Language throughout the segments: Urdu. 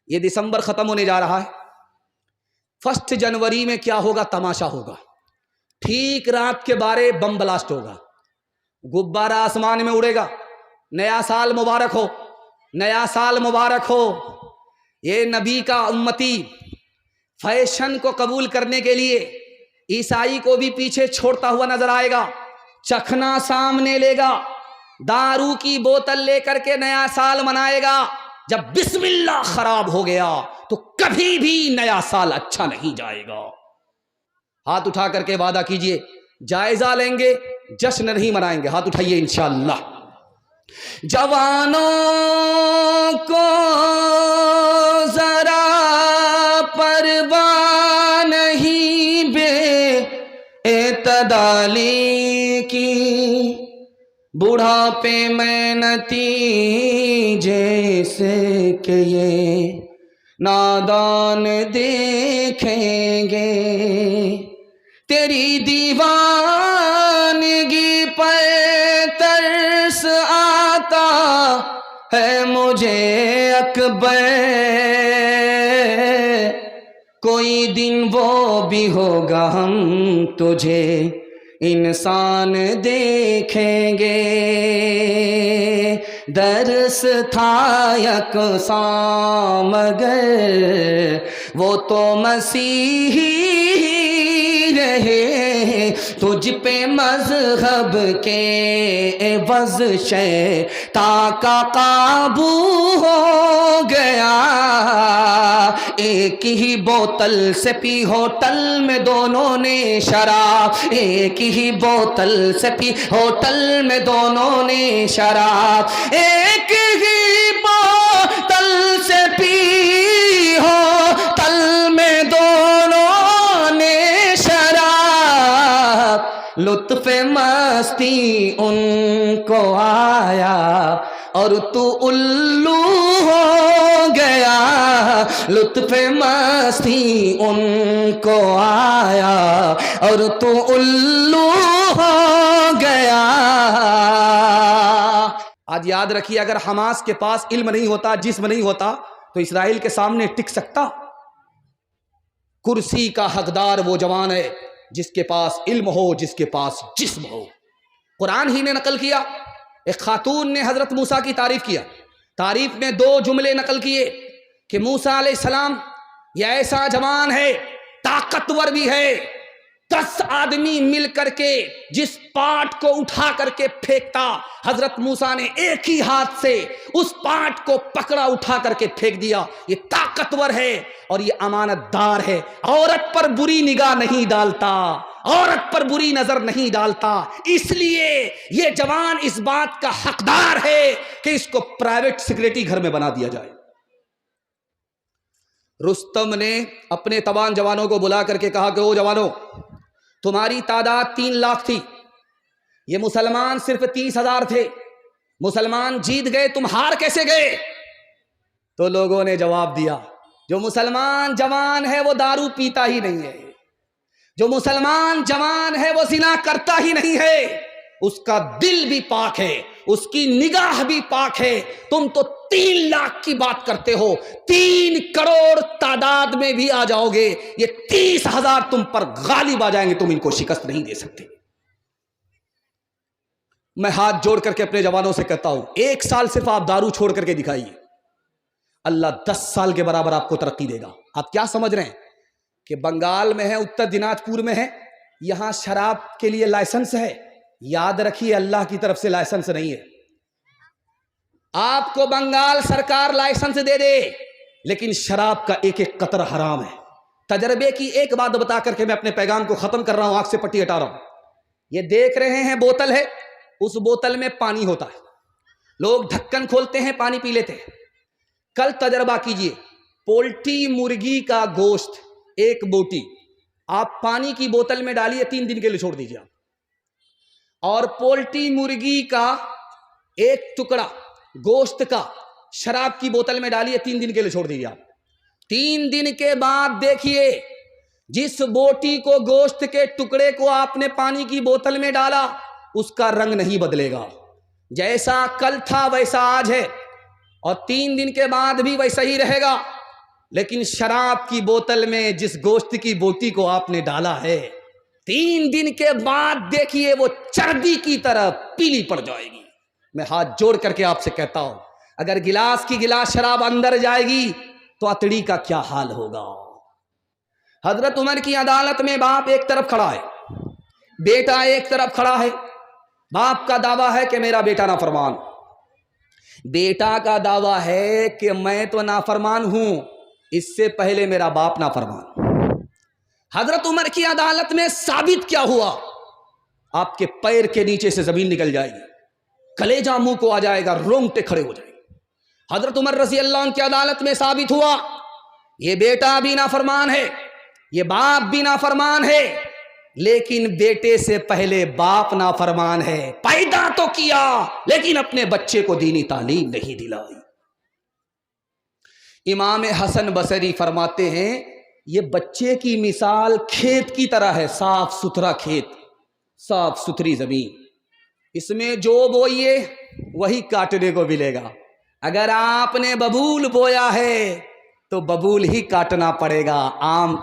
یہ دسمبر ختم ہونے جا رہا ہے، 1 جنوری میں کیا ہوگا؟ تماشا ہوگا۔ ٹھیک رات کے 12 بم بلاسٹ ہوگا، غبارہ آسمان میں اڑے گا۔ نیا سال مبارک ہو، نیا سال مبارک ہو۔ یہ نبی کا امتی فیشن کو قبول کرنے کے لیے عیسائی کو بھی پیچھے چھوڑتا ہوا نظر آئے گا، چکھنا سامنے لے گا، دارو کی بوتل لے کر کے نیا سال منائے گا۔ جب بسم اللہ خراب ہو گیا تو کبھی بھی نیا سال اچھا نہیں جائے گا۔ ہاتھ اٹھا کر کے وعدہ کیجئے، جائزہ لیں گے، جشن نہیں منائیں گے۔ ہاتھ اٹھائیے انشاءاللہ۔ جوانوں کو ذرا پرواہ نہیں بے اعتدالی کی، بڑھاپے میں نتیجے سے کہ یہ نادان دیکھیں گے، تیری دیوانگی پر ترس آتا ہے مجھے اکبر، کوئی دن وہ بھی ہوگا ہم تجھے انسان دیکھیں گے۔ درس تھا یکساں مگر وہ تو مسیحی رہے، تجھ پہ مذہب کے عوض شیطان کا قابو ہو گیا۔ ایک ہی بوتل سے پی ہوٹل میں دونوں نے شراب، ایک ہی بوتل سے پی ہوٹل میں دونوں نے شراب، ایک ہی بوتل سے پی ہوٹل میں دونوں نے شراب، لطف مستی ان کو آیا اور تو الو ہو گیا، لطف مستی ان کو آیا اور تو الو ہو گیا۔ آج یاد رکھیے، اگر حماس کے پاس علم نہیں ہوتا، جسم نہیں ہوتا، تو اسرائیل کے سامنے ٹک سکتا؟ کرسی کا حقدار وہ جوان ہے جس کے پاس علم ہو، جس کے پاس جسم ہو۔ قرآن ہی نے نقل کیا، ایک خاتون نے حضرت موسیٰ کی تعریف کیا، تعریف میں 2 جملے نقل کیے کہ موسیٰ علیہ السلام یہ ایسا جوان ہے، طاقتور بھی ہے، 10 آدمی مل کر کے جس پاٹ کو اٹھا کر کے پھینکتا، حضرت موسیٰ نے ایک ہی ہاتھ سے اس پاٹ کو پکڑا، اٹھا کر کے پھینک دیا۔ یہ طاقتور ہے اور یہ امانت دار ہے، عورت پر بری نگاہ نہیں ڈالتا، عورت پر بری نظر نہیں ڈالتا، اس لیے یہ جوان اس بات کا حقدار ہے کہ اس کو پرائیویٹ سیکریٹری گھر میں بنا دیا جائے۔ رستم نے اپنے تمام جوانوں کو بلا کر کے کہا کہ او جوانوں، تمہاری تعداد 3 لاکھ تھی، یہ مسلمان صرف 30,000 تھے، مسلمان جیت گئے، تم ہار کیسے گئے؟ تو لوگوں نے جواب دیا، جو مسلمان جوان ہے وہ دارو پیتا ہی نہیں ہے، جو مسلمان جوان ہے وہ زنا کرتا ہی نہیں ہے، اس کا دل بھی پاک ہے، اس کی نگاہ بھی پاک ہے۔ تم تو 3 لاکھ کی بات کرتے ہو، 3 کروڑ تعداد میں بھی آ جاؤ گے، یہ 30,000 تم پر غالب آ جائیں گے، تم ان کو شکست نہیں دے سکتے۔ میں ہاتھ جوڑ کر کے اپنے جوانوں سے کہتا ہوں، 1 سال صرف آپ دارو چھوڑ کر کے دکھائیے، اللہ 10 سال کے برابر آپ کو ترقی دے گا۔ آپ کیا سمجھ رہے ہیں کہ بنگال میں ہے، اتر دیناج پور میں ہے، یہاں شراب کے لیے لائسنس ہے؟ یاد رکھیے، اللہ کی طرف سے لائسنس نہیں ہے۔ آپ کو بنگال سرکار لائسنس دے دے، لیکن شراب کا ایک ایک قطرہ حرام ہے۔ تجربے کی ایک بات بتا کر کے میں اپنے پیغام کو ختم کر رہا ہوں، آنکھ سے پٹی ہٹا رہا ہوں۔ یہ دیکھ رہے ہیں بوتل ہے، اس بوتل میں پانی ہوتا ہے، لوگ ڈھکن کھولتے ہیں، پانی پی لیتے ہیں۔ کل تجربہ کیجئے، پولٹری مرغی کا گوشت 1 بوٹی آپ پانی کی بوتل میں ڈالیے، 3 دن کے لیے چھوڑ دیجئے آپ، اور پولٹری مرغی کا 1 ٹکڑا گوشت کا شراب کی بوتل میں ڈالیے، 3 دن کے لیے چھوڑ دیجئے آپ۔ 3 دن کے بعد دیکھیے، جس بوٹی کو، گوشت کے ٹکڑے کو آپ نے پانی کی بوتل میں ڈالا، اس کا رنگ نہیں بدلے گا، جیسا کل تھا ویسا آج ہے، اور 3 دن کے بعد بھی ویسا ہی رہے گا۔ لیکن شراب کی بوتل میں جس گوشت کی بوٹی کو آپ نے ڈالا ہے 3 دن کے بعد دیکھیے وہ چربی کی طرح پیلی پڑ جائے گی. میں ہاتھ جوڑ کر کے آپ سے کہتا ہوں اگر گلاس کی گلاس شراب اندر جائے گی تو اتڑی کا کیا حال ہوگا. حضرت عمر کی عدالت میں باپ ایک طرف کھڑا ہے, بیٹا ایک طرف کھڑا ہے. باپ کا دعویٰ ہے کہ میرا بیٹا نافرمان, بیٹا کا دعویٰ ہے کہ میں تو نافرمان ہوں, اس سے پہلے میرا باپ نافرمان. حضرت عمر کی عدالت میں ثابت کیا ہوا؟ آپ کے پیر کے نیچے سے زمین نکل جائے گی, کلیجہ منہ کو آ جائے گا, رونگٹے کھڑے ہو جائیں گے. حضرت عمر رضی اللہ عنہ کی عدالت میں ثابت ہوا یہ بیٹا بھی نافرمان ہے, یہ باپ بھی نافرمان ہے, لیکن بیٹے سے پہلے باپ نافرمان ہے. پیدا تو کیا لیکن اپنے بچے کو دینی تعلیم نہیں دلائی. امام حسن بصری فرماتے ہیں یہ بچے کی مثال کھیت کی طرح ہے, صاف ستھرا کھیت, صاف ستھری زمین, اس میں جو بوئیے وہی کاٹنے کو ملے گا. اگر آپ نے ببول بویا ہے تو ببول ہی کاٹنا پڑے گا, آم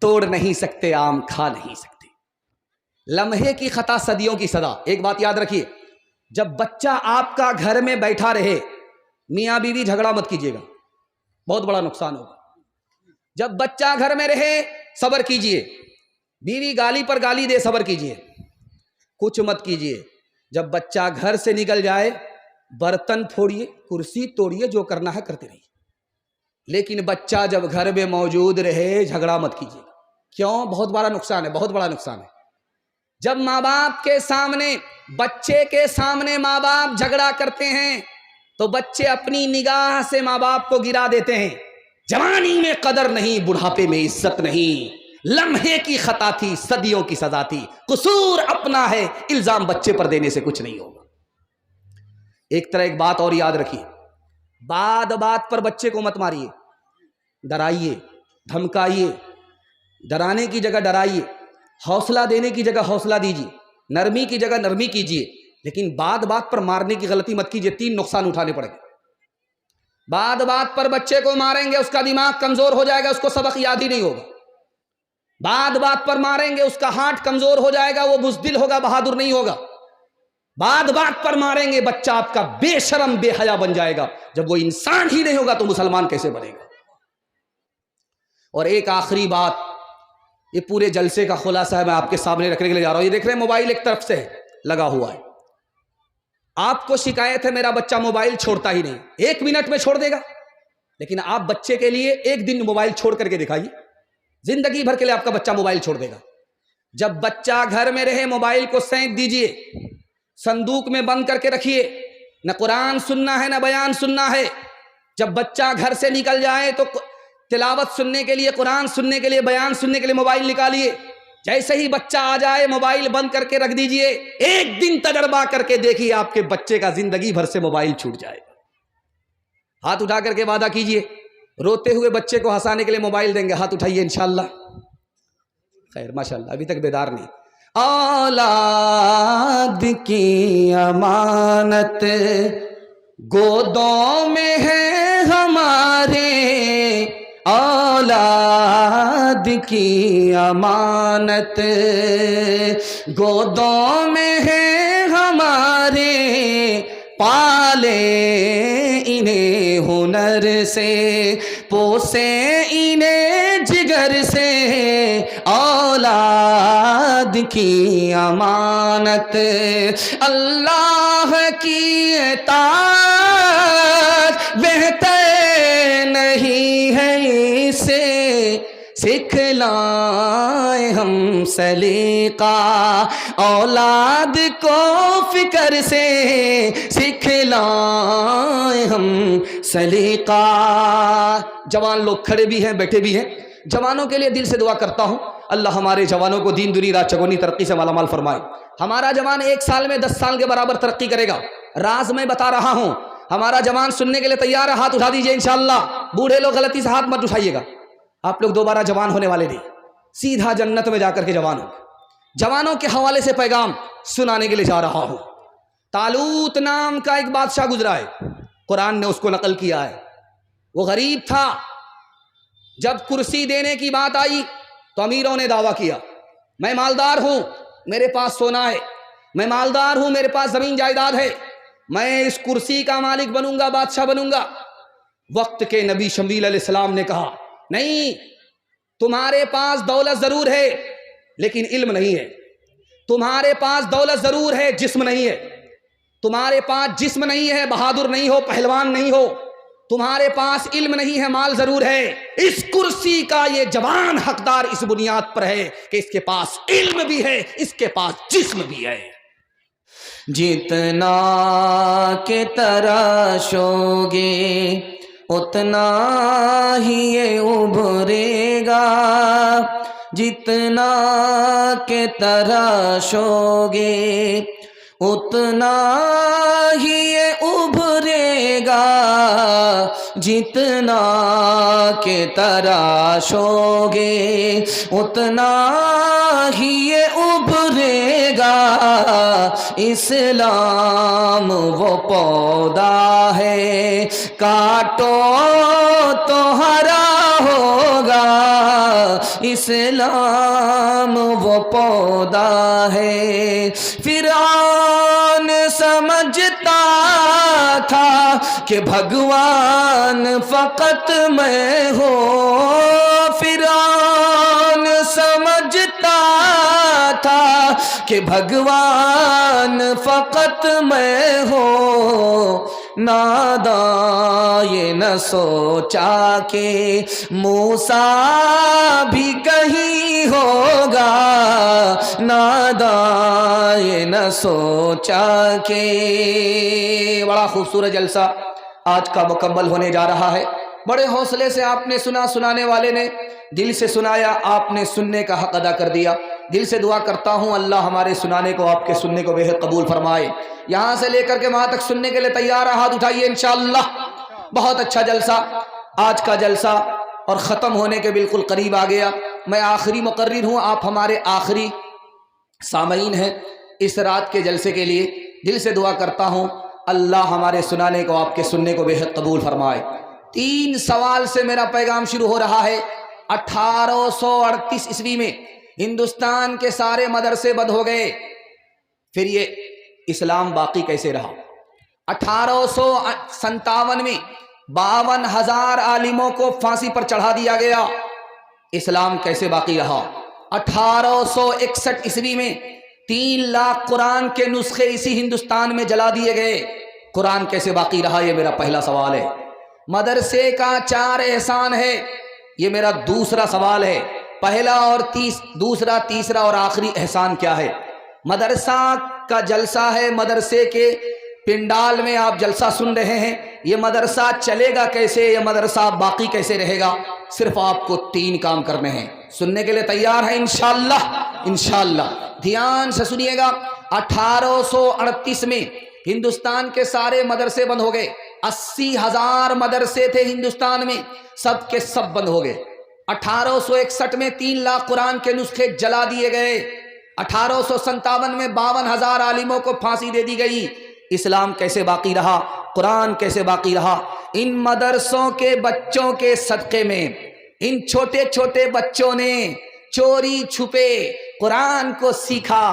توڑ نہیں سکتے, آم کھا نہیں سکتے. لمحے کی خطا صدیوں کی سزا. ایک بات یاد رکھیے, جب بچہ آپ کا گھر میں بیٹھا رہے میاں بیوی جھگڑا مت کیجیے گا, بہت بڑا نقصان ہوگا. جب بچہ گھر میں رہے صبر کیجیے, بیوی گالی پر گالی دے صبر کیجیے, کچھ مت کیجیے. جب بچہ گھر سے نکل جائے برتن پھوڑیے, کرسی توڑیے, جو کرنا ہے کرتے رہیے, لیکن بچہ جب گھر میں موجود رہے جھگڑا مت کیجیے. کیوں؟ بہت بڑا نقصان ہے, بہت بڑا نقصان ہے. جب ماں باپ کے سامنے, بچے کے سامنے ماں باپ جھگڑا کرتے ہیں تو بچے اپنی نگاہ سے ماں باپ کو گرا دیتے ہیں. جوانی میں قدر نہیں, بڑھاپے میں عزت نہیں. لمحے کی خطا تھی, صدیوں کی سزا تھی. قصور اپنا ہے, الزام بچے پر دینے سے کچھ نہیں ہوگا. ایک طرح ایک بات اور یاد رکھیے, بات بات پر بچے کو مت ماریے, ڈرائیے, دھمکائیے. ڈرانے کی جگہ ڈرائیے, حوصلہ دینے کی جگہ حوصلہ دیجیے, نرمی کی جگہ نرمی کیجیے, لیکن بات بات پر مارنے کی غلطی مت کیجیے. 3 نقصان اٹھانے پڑیں گے. بات بات پر بچے کو ماریں گے اس کا دماغ کمزور ہو جائے گا, اس کو سبق یاد ہی نہیں ہوگا. بات بات پر ماریں گے اس کا ہارٹ کمزور ہو جائے گا, وہ بزدل ہوگا, بہادر نہیں ہوگا. بات بات پر ماریں گے بچہ آپ کا بے شرم بے حیا بن جائے گا. جب وہ انسان ہی نہیں ہوگا تو مسلمان کیسے بنے گا؟ اور ایک آخری بات, یہ پورے جلسے کا خلاصہ ہے, میں آپ کے سامنے رکھنے کے لیے جا رہا ہوں. یہ دیکھ رہے ہیں موبائل ایک طرف سے لگا ہوا ہے. آپ کو شکایت ہے میرا بچہ موبائل چھوڑتا ہی نہیں, 1 منٹ میں چھوڑ دے گا, لیکن آپ بچے کے لیے 1 دن موبائل چھوڑ کر کے دکھائیے, زندگی بھر کے لیے آپ کا بچہ موبائل چھوڑ دے گا. جب بچہ گھر میں رہے موبائل کو سینک دیجئے, صندوق میں بند کر کے رکھیے. نہ قرآن سننا ہے نہ بیان سننا ہے. جب بچہ گھر سے نکل جائے تو تلاوت سننے کے لیے, قرآن سننے کے لیے, بیان سننے کے لیے موبائل نکالیے. جیسے ہی بچہ آ جائے موبائل بند کر کے رکھ دیجئے. 1 دن تجربہ کر کے دیکھیے آپ کے بچے کا زندگی بھر سے موبائل چھوٹ جائے گا. ہاتھ اٹھا کر کے وعدہ کیجئے, روتے ہوئے بچے کو ہنسانے کے لیے موبائل دیں گے. ہاتھ اٹھائیے انشاءاللہ. خیر ماشاءاللہ, ابھی تک بیدار نہیں. اولاد کی امانت گودوں میں ہے ہمارے, اولاد کی امانت گودوں میں ہے ہمارے. پالے انہیں ہنر سے, پوسے انہیں جگر سے, اولاد کی امانت اللہ کی اطاعت بہتر نہیں ہے اسے. سکھلائیں ہم سلیقہ اولاد کو فکر سے, سکھلائیں ہم سلیقہ. جوان لوگ کھڑے بھی ہیں بیٹھے بھی ہیں, جوانوں کے لیے دل سے دعا کرتا ہوں اللہ ہمارے جوانوں کو دین دنیا رات چگونی ترقی سے مالا مال فرمائے. ہمارا جوان 1 سال میں 10 سال کے برابر ترقی کرے گا. راز میں بتا رہا ہوں, ہمارا جوان سننے کے لیے تیار ہے, ہاتھ اٹھا دیجئے انشاءاللہ. بوڑھے لوگ غلطی سے ہاتھ مت اٹھائیے گا, آپ لوگ دوبارہ جوان ہونے والے نہیں, سیدھا جنت میں جا کر کے جوان ہوں. جوانوں کے حوالے سے پیغام سنانے کے لیے جا رہا ہوں. طالوت نام کا ایک بادشاہ گزرا ہے, قرآن نے اس کو نقل کیا ہے. وہ غریب تھا, جب کرسی دینے کی بات آئی تو امیروں نے دعویٰ کیا میں مالدار ہوں، میرے پاس سونا ہے، میں مالدار ہوں، میرے پاس زمین جائیداد ہے، میں اس کرسی کا مالک بنوں گا، بادشاہ بنوں گا۔ وقت کے نبی شمویل علیہ السلام نے کہا نہیں، تمہارے پاس دولت ضرور ہے لیکن علم نہیں ہے، تمہارے پاس دولت ضرور ہے، جسم نہیں ہے، تمہارے پاس جسم نہیں ہے، بہادر نہیں ہو، پہلوان نہیں ہو، تمہارے پاس علم نہیں ہے، مال ضرور ہے۔ اس کرسی کا یہ جوان حقدار اس بنیاد پر ہے کہ اس کے پاس علم بھی ہے، اس کے پاس جسم بھی ہے۔ جتنا کہ تراشو گے اتنا ہی یہ ابھرے گا، جتنا کہ تراشو گے اتنا ہی یہ ابھرے گا، جتنا کہ تراشو گے اتنا ہی یہ ابھرے گا۔ اسلام وہ پودا ہے کاٹو تو ہرا ہوگا، اسلام وہ پودا ہے۔ فرعون سمجھتا تھا کہ بھگوان فقط میں ہوں، فرعون سمجھتا تھا کہ بھگوان فقط میں ہوں، ناداں یہ نہ سوچا کہ موسیٰ بھی کہیں ہوگا، ناداں یہ نہ سوچا کہ۔ بڑا خوبصورت جلسہ آج کا مکمل ہونے جا رہا ہے۔ بڑے حوصلے سے آپ نے سنا، سنانے والے نے دل سے سنایا، آپ نے سننے کا حق ادا کر دیا۔ دل سے دعا کرتا ہوں اللہ ہمارے سنانے کو، آپ کے سننے کو بہت قبول فرمائے۔ یہاں سے لے کر کے وہاں تک سننے کے لیے تیار ہے؟ ہاتھ اٹھائیے انشاءاللہ۔ بہت اچھا جلسہ آج کا جلسہ، اور ختم ہونے کے بالکل قریب آ گیا۔ میں آخری مقرر ہوں، آپ ہمارے آخری سامعین ہیں اس رات کے جلسے کے لیے۔ دل سے دعا کرتا ہوں اللہ ہمارے سنانے کو، آپ کے سننے کو بہت قبول فرمائے۔ 3 سوال سے میرا پیغام شروع ہو رہا ہے۔ 1838 عیسوی میں ہندوستان کے سارے مدرسے بند ہو گئے، پھر یہ اسلام باقی کیسے رہا؟ 1857 میں 52,000 عالموں کو پھانسی پر چڑھا دیا گیا، اسلام کیسے باقی رہا؟ 1861 عیسوی میں 3 لاکھ قرآن کے نسخے اسی ہندوستان میں جلا دیے گئے، قرآن کیسے باقی رہا؟ یہ میرا پہلا سوال ہے۔ مدرسے کا 4 احسان ہے، یہ میرا دوسرا سوال ہے۔ پہلا اور دوسرا، تیسرا اور آخری احسان کیا ہے؟ مدرسہ کا جلسہ ہے، مدرسے کے پنڈال میں آپ جلسہ سن رہے ہیں، یہ مدرسہ چلے گا کیسے؟ یہ مدرسہ باقی کیسے رہے گا؟ صرف آپ کو 3 کام کرنے ہیں۔ سننے کے لیے تیار ہیں انشاءاللہ؟ انشاءاللہ دھیان سے سنیے گا۔ 1838 میں ہندوستان کے سارے مدرسے بند ہو گئے، 80,000 مدرسے تھے ہندوستان میں، سب کے سب بند ہو گئے۔ 1861 میں 3 لاکھ قرآن کے نسخے جلا دیے گئے۔ 1857 میں 52,000 عالموں کو پھانسی دے دی گئی۔ اسلام کیسے باقی رہا؟ قرآن کیسے باقی رہا؟ ان مدرسوں کے بچوں کے صدقے میں ان چھوٹے چھوٹے بچوں نے چوری چھپے قرآن کو سیکھا،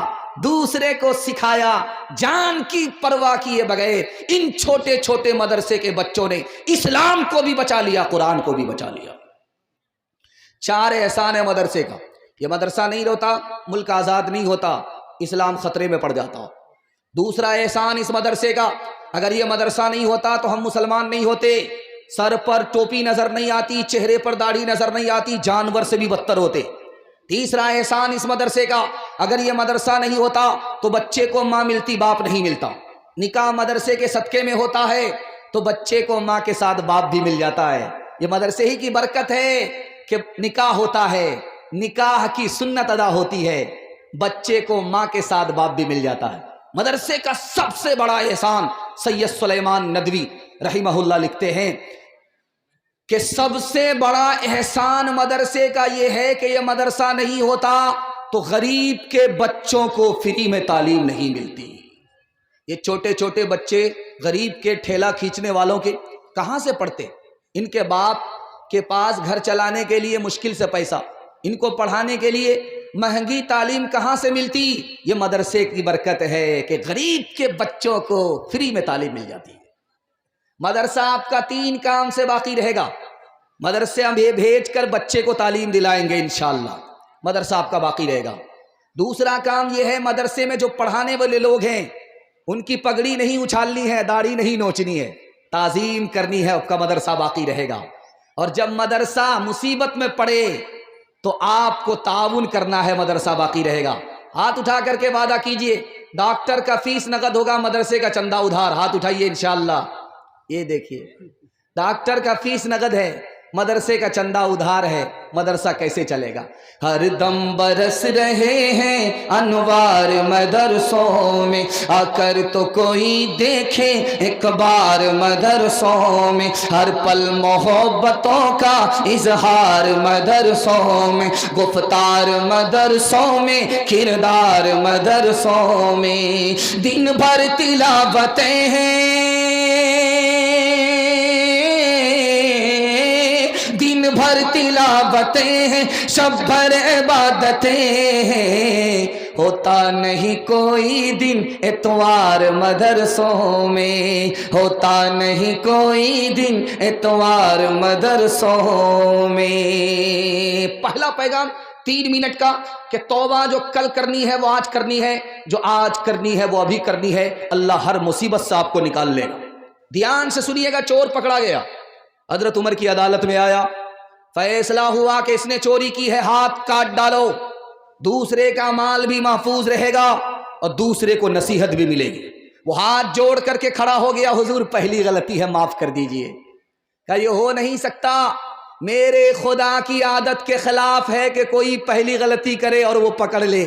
دوسرے کو سکھایا، جان کی پرواہ کیے بغیر ان چھوٹے چھوٹے مدرسے کے بچوں نے اسلام کو بھی بچا لیا، قرآن کو بھی بچا لیا۔ 4 احسان ہے مدرسے کا۔ یہ مدرسہ نہیں ہوتا ملک آزاد نہیں ہوتا، اسلام خطرے میں پڑ جاتا۔ دوسرا احسان اس مدرسے کا، اگر یہ مدرسہ نہیں ہوتا تو ہم مسلمان نہیں ہوتے، سر پر ٹوپی نظر نہیں آتی، چہرے پر داڑھی نظر نہیں آتی، جانور سے بھی بدتر ہوتے۔ تیسرا احسان اس مدرسے کا، اگر یہ مدرسہ نہیں ہوتا تو بچے کو ماں ملتی، باپ نہیں ملتا۔ نکاح مدرسے کے صدقے میں ہوتا ہے تو بچے کو ماں کے ساتھ باپ بھی مل جاتا ہے۔ یہ مدرسے ہی کی برکت ہے کہ نکاح ہوتا ہے، نکاح کی سنت ادا ہوتی ہے، بچے کو ماں کے ساتھ باپ بھی مل جاتا ہے۔ مدرسے کا سب سے بڑا احسان سید سلیمان ندوی رحمہ اللہ لکھتے ہیں کہ سب سے بڑا احسان مدرسے کا یہ ہے کہ یہ مدرسہ نہیں ہوتا تو غریب کے بچوں کو فری میں تعلیم نہیں ملتی۔ یہ چھوٹے چھوٹے بچے غریب کے ٹھیلا کھینچنے والوں کے کہاں سے پڑھتے؟ ان کے باپ کے پاس گھر چلانے کے لیے مشکل سے پیسہ، ان کو پڑھانے کے لیے مہنگی تعلیم کہاں سے ملتی؟ یہ مدرسے کی برکت ہے کہ غریب کے بچوں کو فری میں تعلیم مل جاتی ہے۔ مدرسہ آپ کا 3 کام سے باقی رہے گا۔ مدرسے ہم یہ بھیج کر بچے کو تعلیم دلائیں گے انشاءاللہ، مدرسہ آپ کا باقی رہے گا۔ دوسرا کام یہ ہے، مدرسے میں جو پڑھانے والے لوگ ہیں ان کی پگڑی نہیں اچھالنی ہے، داڑھی نہیں نوچنی ہے، تعظیم کرنی ہے، آپ کا مدرسہ باقی رہے گا۔ اور جب مدرسہ مصیبت میں پڑے تو آپ کو تعاون کرنا ہے، مدرسہ باقی رہے گا۔ ہاتھ اٹھا کر کے وعدہ کیجئے، ڈاکٹر کا فیس نقد ہوگا، مدرسے کا چندہ ادھار۔ ہاتھ اٹھائیے انشاءاللہ۔ یہ دیکھیے، ڈاکٹر کا فیس نقد ہے، مدرسے کا چندہ ادھار ہے، مدرسہ کیسے چلے گا؟ ہر دم برس رہے ہیں انوار مدرسوں میں، آ کر تو کوئی دیکھے ایک بار مدرسوں میں، ہر پل محبتوں کا اظہار مدرسوں میں، گفتار مدرسوں میں، کردار مدرسوں میں، دن بھر تلاوتیں ہیں، بھر تلاوتیں ہیں، شب بھر عبادتیں ہیں، ہوتا نہیں کوئی دن اتوار مدرسوں میں، ہوتا نہیں کوئی دن اتوار مدرسوں میں۔ پہلا پیغام 3 منٹ کا کہ توبہ جو کل کرنی ہے وہ آج کرنی ہے، جو آج کرنی ہے وہ ابھی کرنی ہے، اللہ ہر مصیبت سے آپ کو نکال لے گا۔ دھیان سے سنیے گا، چور پکڑا گیا، حضرت عمر کی عدالت میں آیا، فیصلہ ہوا کہ اس نے چوری کی ہے، ہاتھ کاٹ ڈالو، دوسرے کا مال بھی محفوظ رہے گا اور دوسرے کو نصیحت بھی ملے گی۔ وہ ہاتھ جوڑ کر کے کھڑا ہو گیا، حضور پہلی غلطی ہے، معاف کر دیجئے۔ کہ یہ ہو نہیں سکتا، میرے خدا کی عادت کے خلاف ہے کہ کوئی پہلی غلطی کرے اور وہ پکڑ لے۔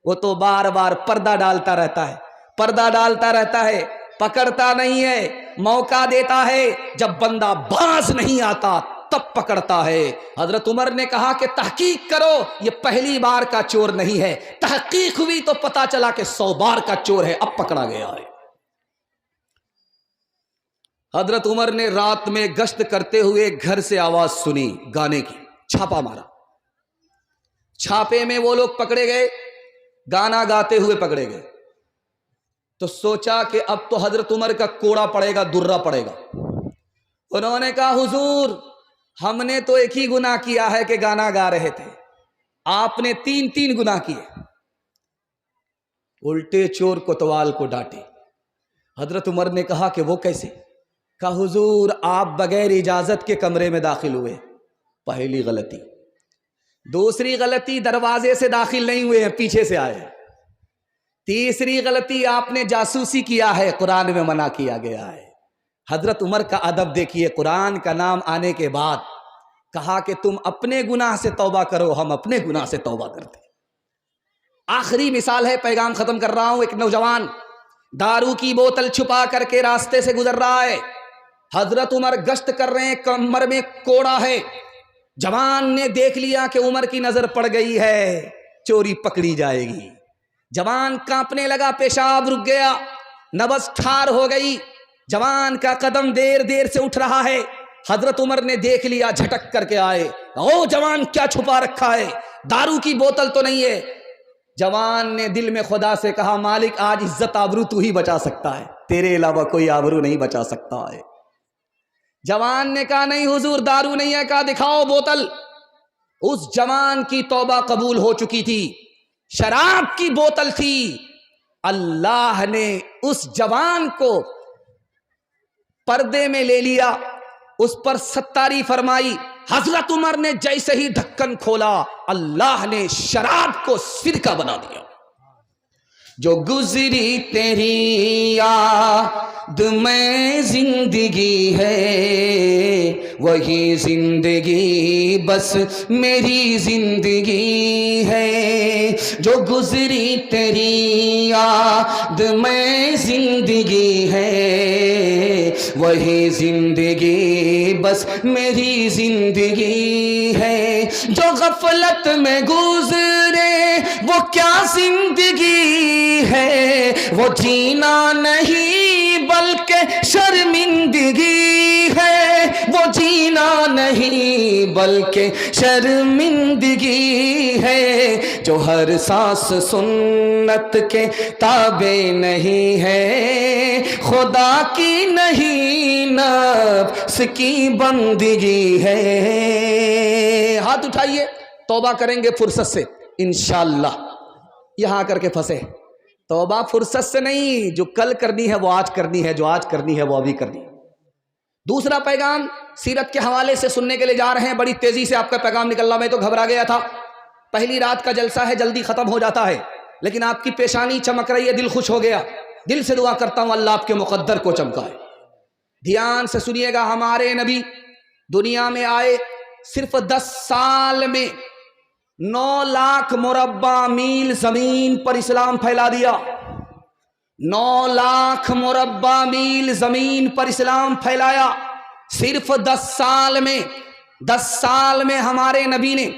وہ تو بار بار پردہ ڈالتا رہتا ہے، پردہ ڈالتا رہتا ہے، پکڑتا نہیں ہے، موقع دیتا ہے، جب بندہ باز نہیں آتا تب پکڑتا ہے۔ حضرت عمر نے کہا کہ تحقیق کرو، یہ پہلی بار کا چور نہیں ہے، تحقیق ہوئی تو پتا چلا کہ 100 بار کا چور ہے، اب پکڑا گیا ہے۔ حضرت عمر نے رات میں گشت کرتے ہوئے گھر سے آواز سنی گانے کی، چھاپا مارا، چھاپے میں وہ لوگ پکڑے گئے، گانا گاتے ہوئے پکڑے گئے۔ تو سوچا کہ اب تو حضرت عمر کا کوڑا پڑے گا، درہ پڑے گا۔ انہوں نے کہا حضور ہم نے تو ایک ہی گناہ کیا ہے کہ گانا گا رہے تھے، آپ نے 3 گناہ کیے۔ الٹے چور کوتوال کو ڈانٹے۔ حضرت عمر نے کہا کہ وہ کیسے؟ کہا حضور آپ بغیر اجازت کے کمرے میں داخل ہوئے، پہلی غلطی۔ دوسری غلطی، دروازے سے داخل نہیں ہوئے ہیں، پیچھے سے آئے۔ تیسری غلطی، آپ نے جاسوسی کیا ہے، قرآن میں منع کیا گیا ہے۔ حضرت عمر کا ادب دیکھیے، قرآن کا نام آنے کے بعد کہا کہ تم اپنے گناہ سے توبہ کرو، ہم اپنے گناہ سے توبہ کرتے۔ آخری مثال ہے، پیغام ختم کر رہا ہوں۔ ایک نوجوان دارو کی بوتل چھپا کر کے راستے سے گزر رہا ہے، حضرت عمر گشت کر رہے ہیں، کمر میں کوڑا ہے، جوان نے دیکھ لیا کہ عمر کی نظر پڑ گئی ہے، چوری پکڑی جائے گی۔ جوان کانپنے لگا، پیشاب رک گیا، نبض ٹھار ہو گئی، جوان کا قدم دیر دیر سے اٹھ رہا ہے۔ حضرت عمر نے دیکھ لیا، جھٹک کر کے آئے، او جوان کیا چھپا رکھا ہے، دارو کی بوتل تو نہیں ہے؟ جوان نے دل میں خدا سے کہا مالک آج عزت آبرو تو ہی بچا سکتا ہے، تیرے علاوہ کوئی آبرو نہیں بچا سکتا ہے۔ جوان نے کہا نہیں حضور دارو نہیں ہے، کہا دکھاؤ بوتل۔ اس جوان کی توبہ قبول ہو چکی تھی، شراب کی بوتل تھی۔ اللہ نے اس جوان کو پردے میں لے لیا، اس پر ستاری فرمائی۔ حضرت عمر نے جیسے ہی ڈھکن کھولا، اللہ نے شراب کو سرکہ بنا دیا۔ جو گزری تیری یاد میں زندگی ہے، وہی زندگی بس میری زندگی ہے۔ جو گزری تیری یاد میں زندگی ہے، وہی زندگی بس میری زندگی ہے۔ جو غفلت میں گزرے وہ کیا زندگی ہے، وہ جینا نہیں بلکہ شرمندگی ہے، وہ جینا نہیں بلکہ شرمندگی ہے، جو ہر سانس سنت کے تابع نہیں ہے، خدا کی نہیں نفس کی بندگی ہے۔ ہاتھ اٹھائیے، توبہ کریں گے فرصت سے انشاءاللہ۔ یہاں آ کر کے پھنسے، توبہ فرصت سے نہیں، جو کل کرنی ہے وہ آج کرنی ہے، جو آج کرنی ہے وہ ابھی کرنی ہے۔ دوسرا پیغام سیرت کے حوالے سے سننے کے لیے جا رہے ہیں، بڑی تیزی سے آپ کا پیغام نکل رہا، میں تو گھبرا گیا تھا، پہلی رات کا جلسہ ہے، جلدی ختم ہو جاتا ہے، لیکن آپ کی پیشانی چمک رہی ہے، دل خوش ہو گیا، دل سے دعا کرتا ہوں اللہ آپ کے مقدر کو چمکائے۔ دھیان سے سنیے گا، ہمارے نبی دنیا میں آئے، صرف 10 سال میں 9 لاکھ مربع میل زمین پر اسلام پھیلا دیا۔ 9 لاکھ مربع میل زمین پر اسلام پھیلایا، صرف 10 سال میں۔ 10 سال میں ہمارے نبی نے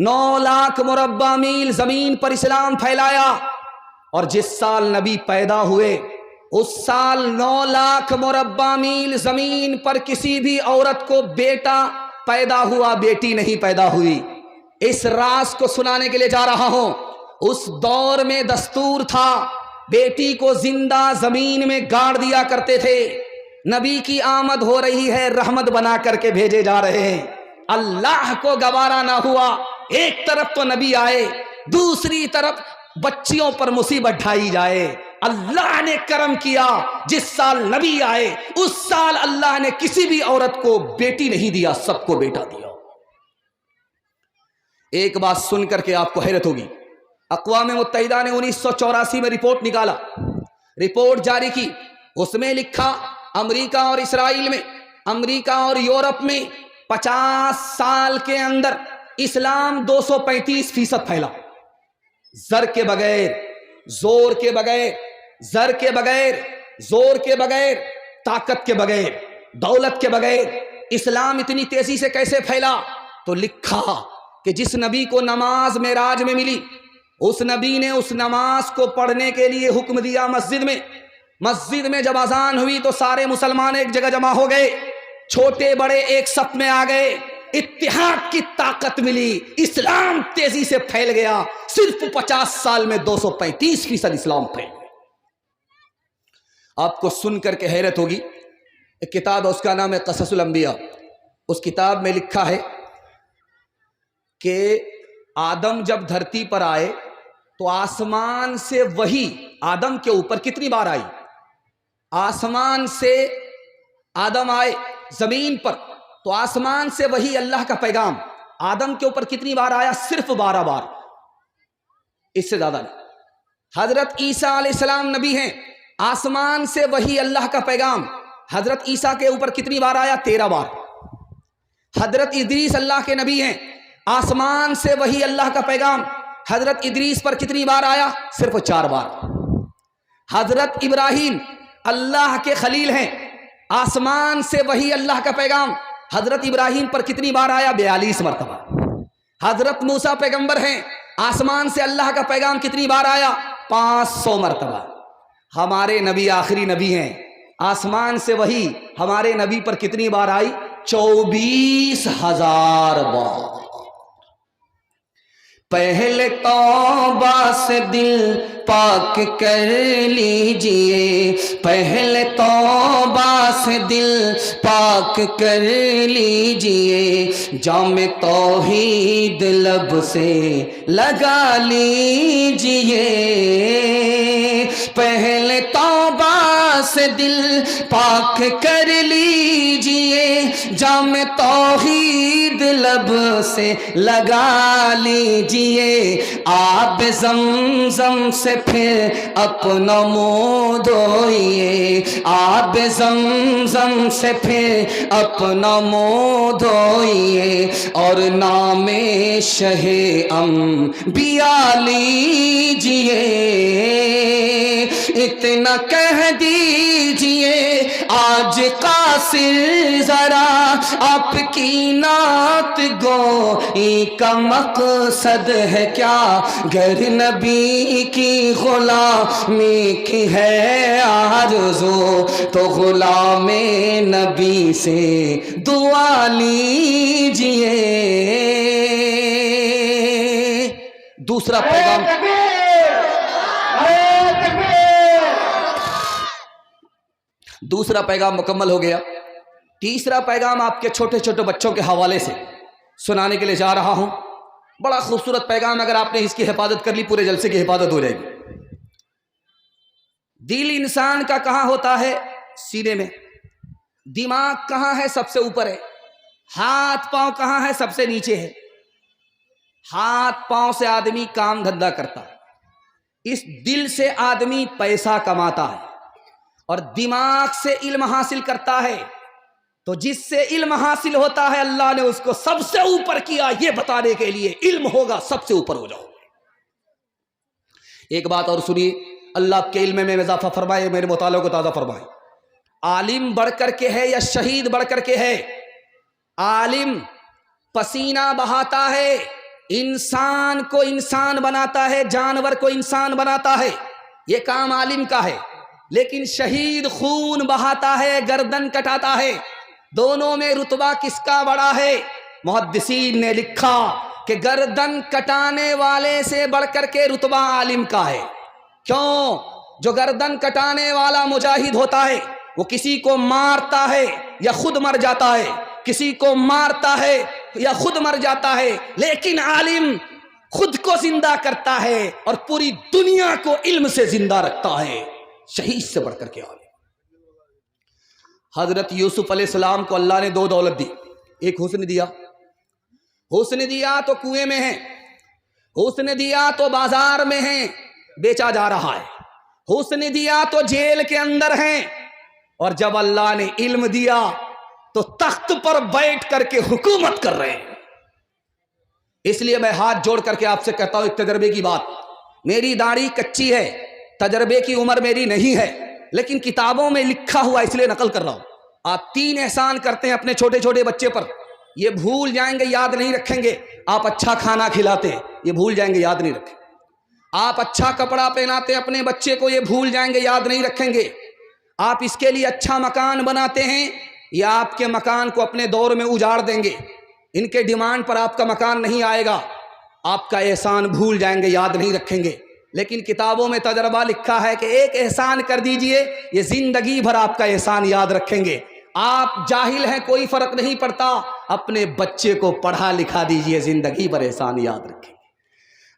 9 لاکھ مربع میل زمین پر اسلام پھیلایا، اور جس سال نبی پیدا ہوئے اس سال 9 لاکھ مربع میل زمین پر کسی بھی عورت کو بیٹا پیدا ہوا، بیٹی نہیں پیدا ہوئی۔ اس راز کو سنانے کے لیے جا رہا ہوں۔ اس دور میں دستور تھا، بیٹی کو زندہ زمین میں گاڑ دیا کرتے تھے۔ نبی کی آمد ہو رہی ہے، رحمت بنا کر کے بھیجے جا رہے ہیں، اللہ کو گوارا نہ ہوا، ایک طرف تو نبی آئے، دوسری طرف بچیوں پر مصیبت ڈھائی جائے۔ اللہ نے کرم کیا، جس سال نبی آئے اس سال اللہ نے کسی بھی عورت کو بیٹی نہیں دیا، سب کو بیٹا دیا۔ ایک بات سن کر کے آپ کو حیرت ہوگی، اقوام متحدہ نے 1984 میں رپورٹ نکالا، رپورٹ جاری کی، اس میں لکھا امریکہ اور اسرائیل میں، امریکہ اور یورپ میں 50 سال کے اندر اسلام 235% پھیلا، زر کے بغیر، زور کے بغیر، زر کے بغیر، زور کے بغیر، طاقت کے بغیر، دولت کے بغیر اسلام اتنی تیزی سے کیسے پھیلا؟ تو لکھا کہ جس نبی کو نماز معراج میں ملی، اس نبی نے اس نماز کو پڑھنے کے لیے حکم دیا مسجد میں۔ مسجد میں جب اذان ہوئی تو سارے مسلمان ایک جگہ جمع ہو گئے، چھوٹے بڑے ایک صف میں آ گئے، اتحاد کی طاقت ملی، اسلام تیزی سے پھیل گیا، صرف 50 سال میں 235% اسلام پھیل گیا۔ آپ کو سن کر کے حیرت ہوگی، ایک کتاب ہے، اس کا نام ہے قصص الانبیاء، اس کتاب میں لکھا ہے کہ آدم جب دھرتی پر آئے تو آسمان سے وحی آدم کے اوپر کتنی بار آئی؟ آسمان سے آدم آئے زمین پر تو آسمان سے وہی اللہ کا پیغام آدم کے اوپر کتنی بار آیا؟ صرف 12 بار، اس سے زیادہ نہیں۔ حضرت عیسیٰ علیہ السلام نبی ہیں، آسمان سے وہی اللہ کا پیغام حضرت عیسیٰ کے اوپر کتنی بار آیا؟ 13 بار۔ حضرت ادریس اللہ کے نبی ہیں، آسمان سے وہی اللہ کا پیغام حضرت ادریس پر کتنی بار آیا؟ صرف 4 بار۔ حضرت ابراہیم اللہ کے خلیل ہیں، آسمان سے وہی اللہ کا پیغام حضرت ابراہیم پر کتنی بار آیا؟ 42 مرتبہ۔ حضرت موسیٰ پیغمبر ہیں، آسمان سے اللہ کا پیغام کتنی بار آیا؟ 500 مرتبہ۔ ہمارے نبی آخری نبی ہیں، آسمان سے وہی ہمارے نبی پر کتنی بار آئی؟ 24,000 بار۔ پہلے توبہ سے دل پاک کر لیجئے، پہلے توبہ سے دل پاک کر لیجئے، جام توحید لب سے لگا لیجئے، پہلے توبہ سے دل پاک کر لیجئے، جام توحید لب سے لگا لیجئے، آب زمزم سے پھر اپنا منہ دھوئیے، آب زمزم سے پھر اپنا منہ دھوئیے، اور نام شہ انبیاء لیجئے، اتنا کہہ دیجئے آج قاصر ذرا آپ کی نعت گوئی کا مقصد ہے کیا، گر نبی کی غلامی کی ہے آرزو تو غلام نبی سے دعا لیجئے۔ دوسرا پیغام، دوسرا پیغام مکمل ہو گیا۔ تیسرا پیغام آپ کے چھوٹے چھوٹے بچوں کے حوالے سے سنانے کے لیے جا رہا ہوں۔ بڑا خوبصورت پیغام، اگر آپ نے اس کی حفاظت کر لی پورے جلسے کی حفاظت ہو جائے گی۔ دل انسان کا کہاں ہوتا ہے؟ سینے میں۔ دماغ کہاں ہے؟ سب سے اوپر ہے۔ ہاتھ پاؤں کہاں ہے؟ سب سے نیچے ہے۔ ہاتھ پاؤں سے آدمی کام دھندا کرتا ہے، اس دل سے آدمی پیسہ کماتا ہے، اور دماغ سے علم حاصل کرتا ہے۔ تو جس سے علم حاصل ہوتا ہے اللہ نے اس کو سب سے اوپر کیا، یہ بتانے کے لیے علم ہوگا سب سے اوپر ہو جاؤ۔ ایک بات اور سنیے، اللہ آپ کے علم میں اضافہ فرمائے، میرے مطالعہ کو تازہ فرمائے۔ عالم بڑھ کر کے ہے یا شہید بڑھ کر کے ہے؟ عالم پسینہ بہاتا ہے، انسان کو انسان بناتا ہے، جانور کو انسان بناتا ہے، یہ کام عالم کا ہے۔ لیکن شہید خون بہاتا ہے، گردن کٹاتا ہے۔ دونوں میں رتبہ کس کا بڑا ہے؟ محدثین نے لکھا کہ گردن کٹانے والے سے بڑھ کر کے رتبہ عالم کا ہے۔ کیوں؟ جو گردن کٹانے والا مجاہد ہوتا ہے وہ کسی کو مارتا ہے یا خود مر جاتا ہے، کسی کو مارتا ہے یا خود مر جاتا ہے، لیکن عالم خود کو زندہ کرتا ہے اور پوری دنیا کو علم سے زندہ رکھتا ہے، شہید سے بڑھ کر کے عالم۔ حضرت یوسف علیہ السلام کو اللہ نے دو دولت دی، ایک حسن دیا، حسن دیا تو کنویں میں ہے، حسن دیا تو بازار میں ہے، بیچا جا رہا ہے، حسن دیا تو جیل کے اندر ہے، اور جب اللہ نے علم دیا تو تخت پر بیٹھ کر کے حکومت کر رہے ہیں۔ اس لیے میں ہاتھ جوڑ کر کے آپ سے کہتا ہوں ایک تجربے کی بات، میری داڑھی کچی ہے، تجربے کی عمر میری نہیں ہے، لیکن کتابوں میں لکھا ہوا اس لیے نقل کر رہا ہوں۔ آپ 3 احسان کرتے ہیں اپنے چھوٹے چھوٹے بچے پر، یہ بھول جائیں گے، یاد نہیں رکھیں گے۔ آپ اچھا کھانا کھلاتے ہیں، یہ بھول جائیں گے، یاد نہیں رکھیں۔ آپ اچھا کپڑا پہناتے ہیں اپنے بچے کو، یہ بھول جائیں گے، یاد نہیں رکھیں گے۔ آپ اس کے لیے اچھا مکان بناتے ہیں، یا آپ کے مکان کو اپنے دور میں اجاڑ دیں گے، ان کے ڈیمانڈ پر آپ کا مکان نہیں آئے گا، آپ کا احسان بھول جائیں گے، یاد نہیں رکھیں گے۔ لیکن کتابوں میں تجربہ لکھا ہے کہ ایک احسان کر دیجئے، یہ زندگی بھر آپ کا احسان یاد رکھیں گے۔ آپ جاہل ہیں کوئی فرق نہیں پڑتا، اپنے بچے کو پڑھا لکھا دیجئے، زندگی بھر احسان یاد رکھیں گے۔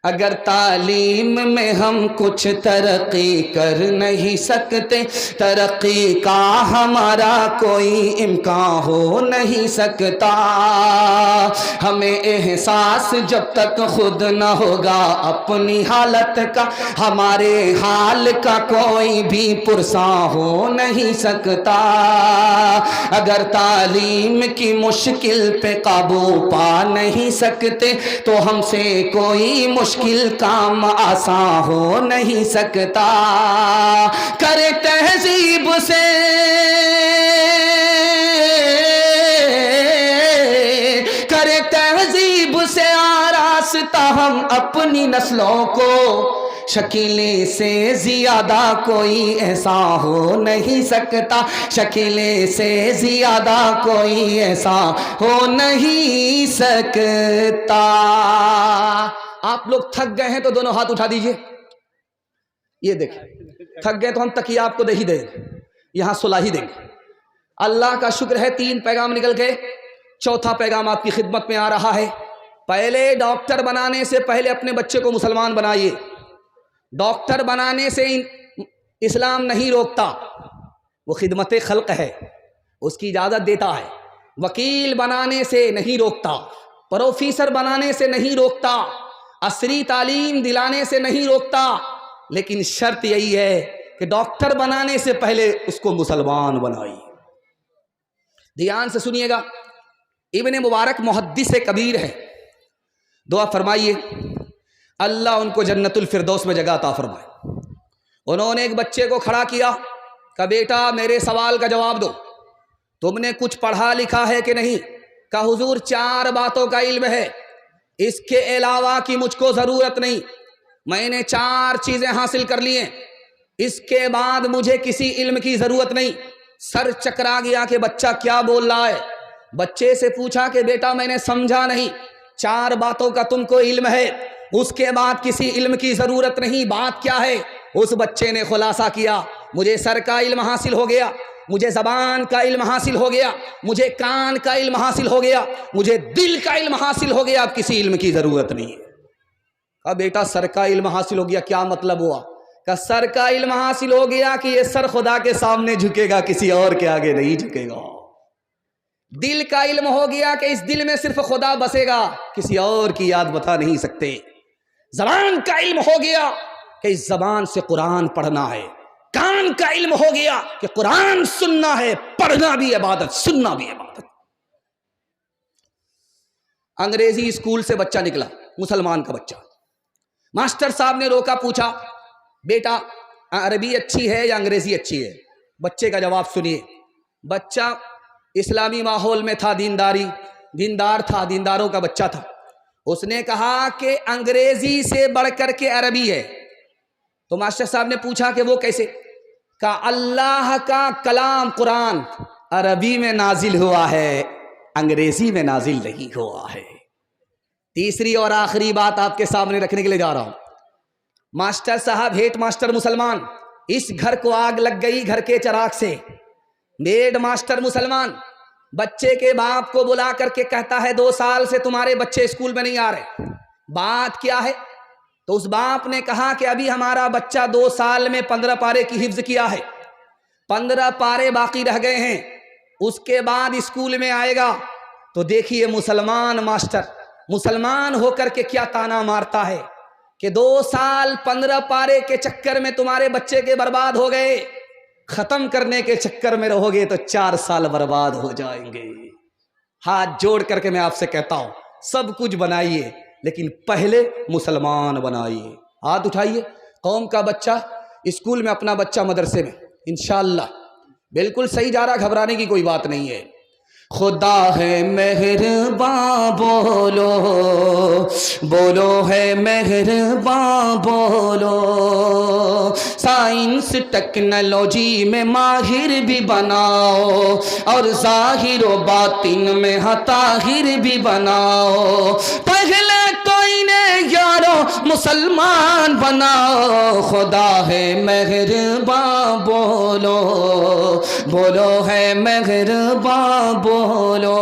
اگر تعلیم میں ہم کچھ ترقی کر نہیں سکتے، ترقی کا ہمارا کوئی امکان ہو نہیں سکتا۔ ہمیں احساس جب تک خود نہ ہوگا اپنی حالت کا، ہمارے حال کا کوئی بھی پرساں ہو نہیں سکتا۔ اگر تعلیم کی مشکل پہ قابو پا نہیں سکتے تو ہم سے کوئی مشکل کام آسان ہو نہیں سکتا۔ کرے تہذیب سے کرے تہذیب سے آراستہ ہم اپنی نسلوں کو، شکیلیں سے زیادہ کوئی ایسا ہو نہیں سکتا، شکیلیں سے زیادہ کوئی ایسا ہو نہیں سکتا۔ آپ لوگ تھک گئے ہیں تو دونوں ہاتھ اٹھا دیجئے، یہ دیکھیں تھک گئے تو ہم تکیہ آپ کو دے ہی دیں گے، یہاں صلح ہی دیں گے۔ اللہ کا شکر ہے 3 پیغام نکل گئے، چوتھا پیغام آپ کی خدمت میں آ رہا ہے۔ پہلے ڈاکٹر بنانے سے پہلے اپنے بچے کو مسلمان بنائیے۔ ڈاکٹر بنانے سے اسلام نہیں روکتا، وہ خدمت خلق ہے، اس کی اجازت دیتا ہے۔ وکیل بنانے سے نہیں روکتا، پروفیسر بنانے سے نہیں روکتا، عصری تعلیم دلانے سے نہیں روکتا، لیکن شرط یہی ہے کہ ڈاکٹر بنانے سے پہلے اس کو مسلمان بنائیے۔ دھیان سے سنیے گا، ابن مبارک محدث کبیر ہے، دعا فرمائیے اللہ ان کو جنت الفردوس میں جگہ عطا فرمائے۔ انہوں نے ایک بچے کو کھڑا کیا، کہ بیٹا میرے سوال کا جواب دو، تم نے کچھ پڑھا لکھا ہے کہ نہیں؟ کہ حضور 4 باتوں کا علم ہے، اس کے علاوہ کی مجھ کو ضرورت نہیں، میں نے 4 چیزیں حاصل کر لی ہیں، اس کے بعد مجھے کسی علم کی ضرورت نہیں۔ سر چکرا گیا کہ بچہ کیا بول رہا ہے۔ بچے سے پوچھا کہ بیٹا میں نے سمجھا نہیں، 4 باتوں کا تم کو علم ہے، اس کے بعد کسی علم کی ضرورت نہیں، بات کیا ہے؟ اس بچے نے خلاصہ کیا، مجھے سر کا علم حاصل ہو گیا، مجھے زبان کا علم حاصل ہو گیا، مجھے کان کا علم حاصل ہو گیا، مجھے دل کا علم حاصل ہو گیا، اب کسی علم کی ضرورت نہیں ہے۔ کہا بیٹا سر کا علم حاصل ہو گیا، کیا مطلب ہوا؟ کہ سر کا علم حاصل ہو گیا کہ یہ سر خدا کے سامنے جھکے گا، کسی اور کے آگے نہیں جھکے گا۔ دل کا علم ہو گیا کہ اس دل میں صرف خدا بسے گا، کسی اور کی یاد بتا نہیں سکتے۔ زبان کا علم ہو گیا کہ اس زبان سے قرآن پڑھنا ہے۔ کان کا علم ہو گیا کہ قرآن سننا ہے، پڑھنا بھی عبادت، سننا بھی عبادت۔ انگریزی اسکول سے بچہ نکلا، مسلمان کا بچہ، ماسٹر صاحب نے روکا، پوچھا بیٹا عربی اچھی ہے یا انگریزی اچھی ہے؟ بچے کا جواب سنیے۔ بچہ اسلامی ماحول میں تھا، دیندار تھا، دینداروں کا بچہ تھا۔ اس نے کہا کہ انگریزی سے بڑھ کر کے عربی ہے۔ تو ماسٹر صاحب نے پوچھا کہ وہ کیسے؟ کہا اللہ کا کلام قرآن عربی میں نازل ہوا ہے، انگریزی میں نازل نہیں ہوا ہے۔ تیسری اور آخری بات آپ کے سامنے رکھنے کے لیے جا رہا ہوں۔ ماسٹر صاحب ہیڈ ماسٹر مسلمان، اس گھر کو آگ لگ گئی گھر کے چراغ سے۔ ہیڈ ماسٹر مسلمان بچے کے باپ کو بلا کر کے کہتا ہے 2 سال سے تمہارے بچے اسکول میں نہیں آ رہے، بات کیا ہے؟ تو اس باپ نے کہا کہ ابھی ہمارا بچہ 2 سال میں 15 پارے کی حفظ کیا ہے، 15 پارے باقی رہ گئے ہیں، اس کے بعد اسکول میں آئے گا۔ تو دیکھیے مسلمان ماسٹر مسلمان ہو کر کے کیا تانا مارتا ہے کہ 2 سال 15 پارے کے چکر میں تمہارے بچے کے برباد ہو گئے، ختم کرنے کے چکر میں رہو گے تو 4 سال برباد ہو جائیں گے۔ ہاتھ جوڑ کر کے میں آپ سے کہتا ہوں سب کچھ بنائیے لیکن پہلے مسلمان بنائیے۔ ہاتھ اٹھائیے، قوم کا بچہ اسکول میں، اپنا بچہ مدرسے میں، انشاءاللہ بالکل صحیح جا رہا، گھبرانے کی کوئی بات نہیں ہے۔ خدا ہے مہرباں بولو، بولو ہے مہرباں بولو، سائنس ٹیکنالوجی میں ماہر بھی بناؤ اور ظاہر و باطن میں طاہر بھی بناؤ، پہلے تو انہیں یارو مسلمان بناؤ۔ خدا ہے مہرباں بولو، بولو ہے مہرباں بولو،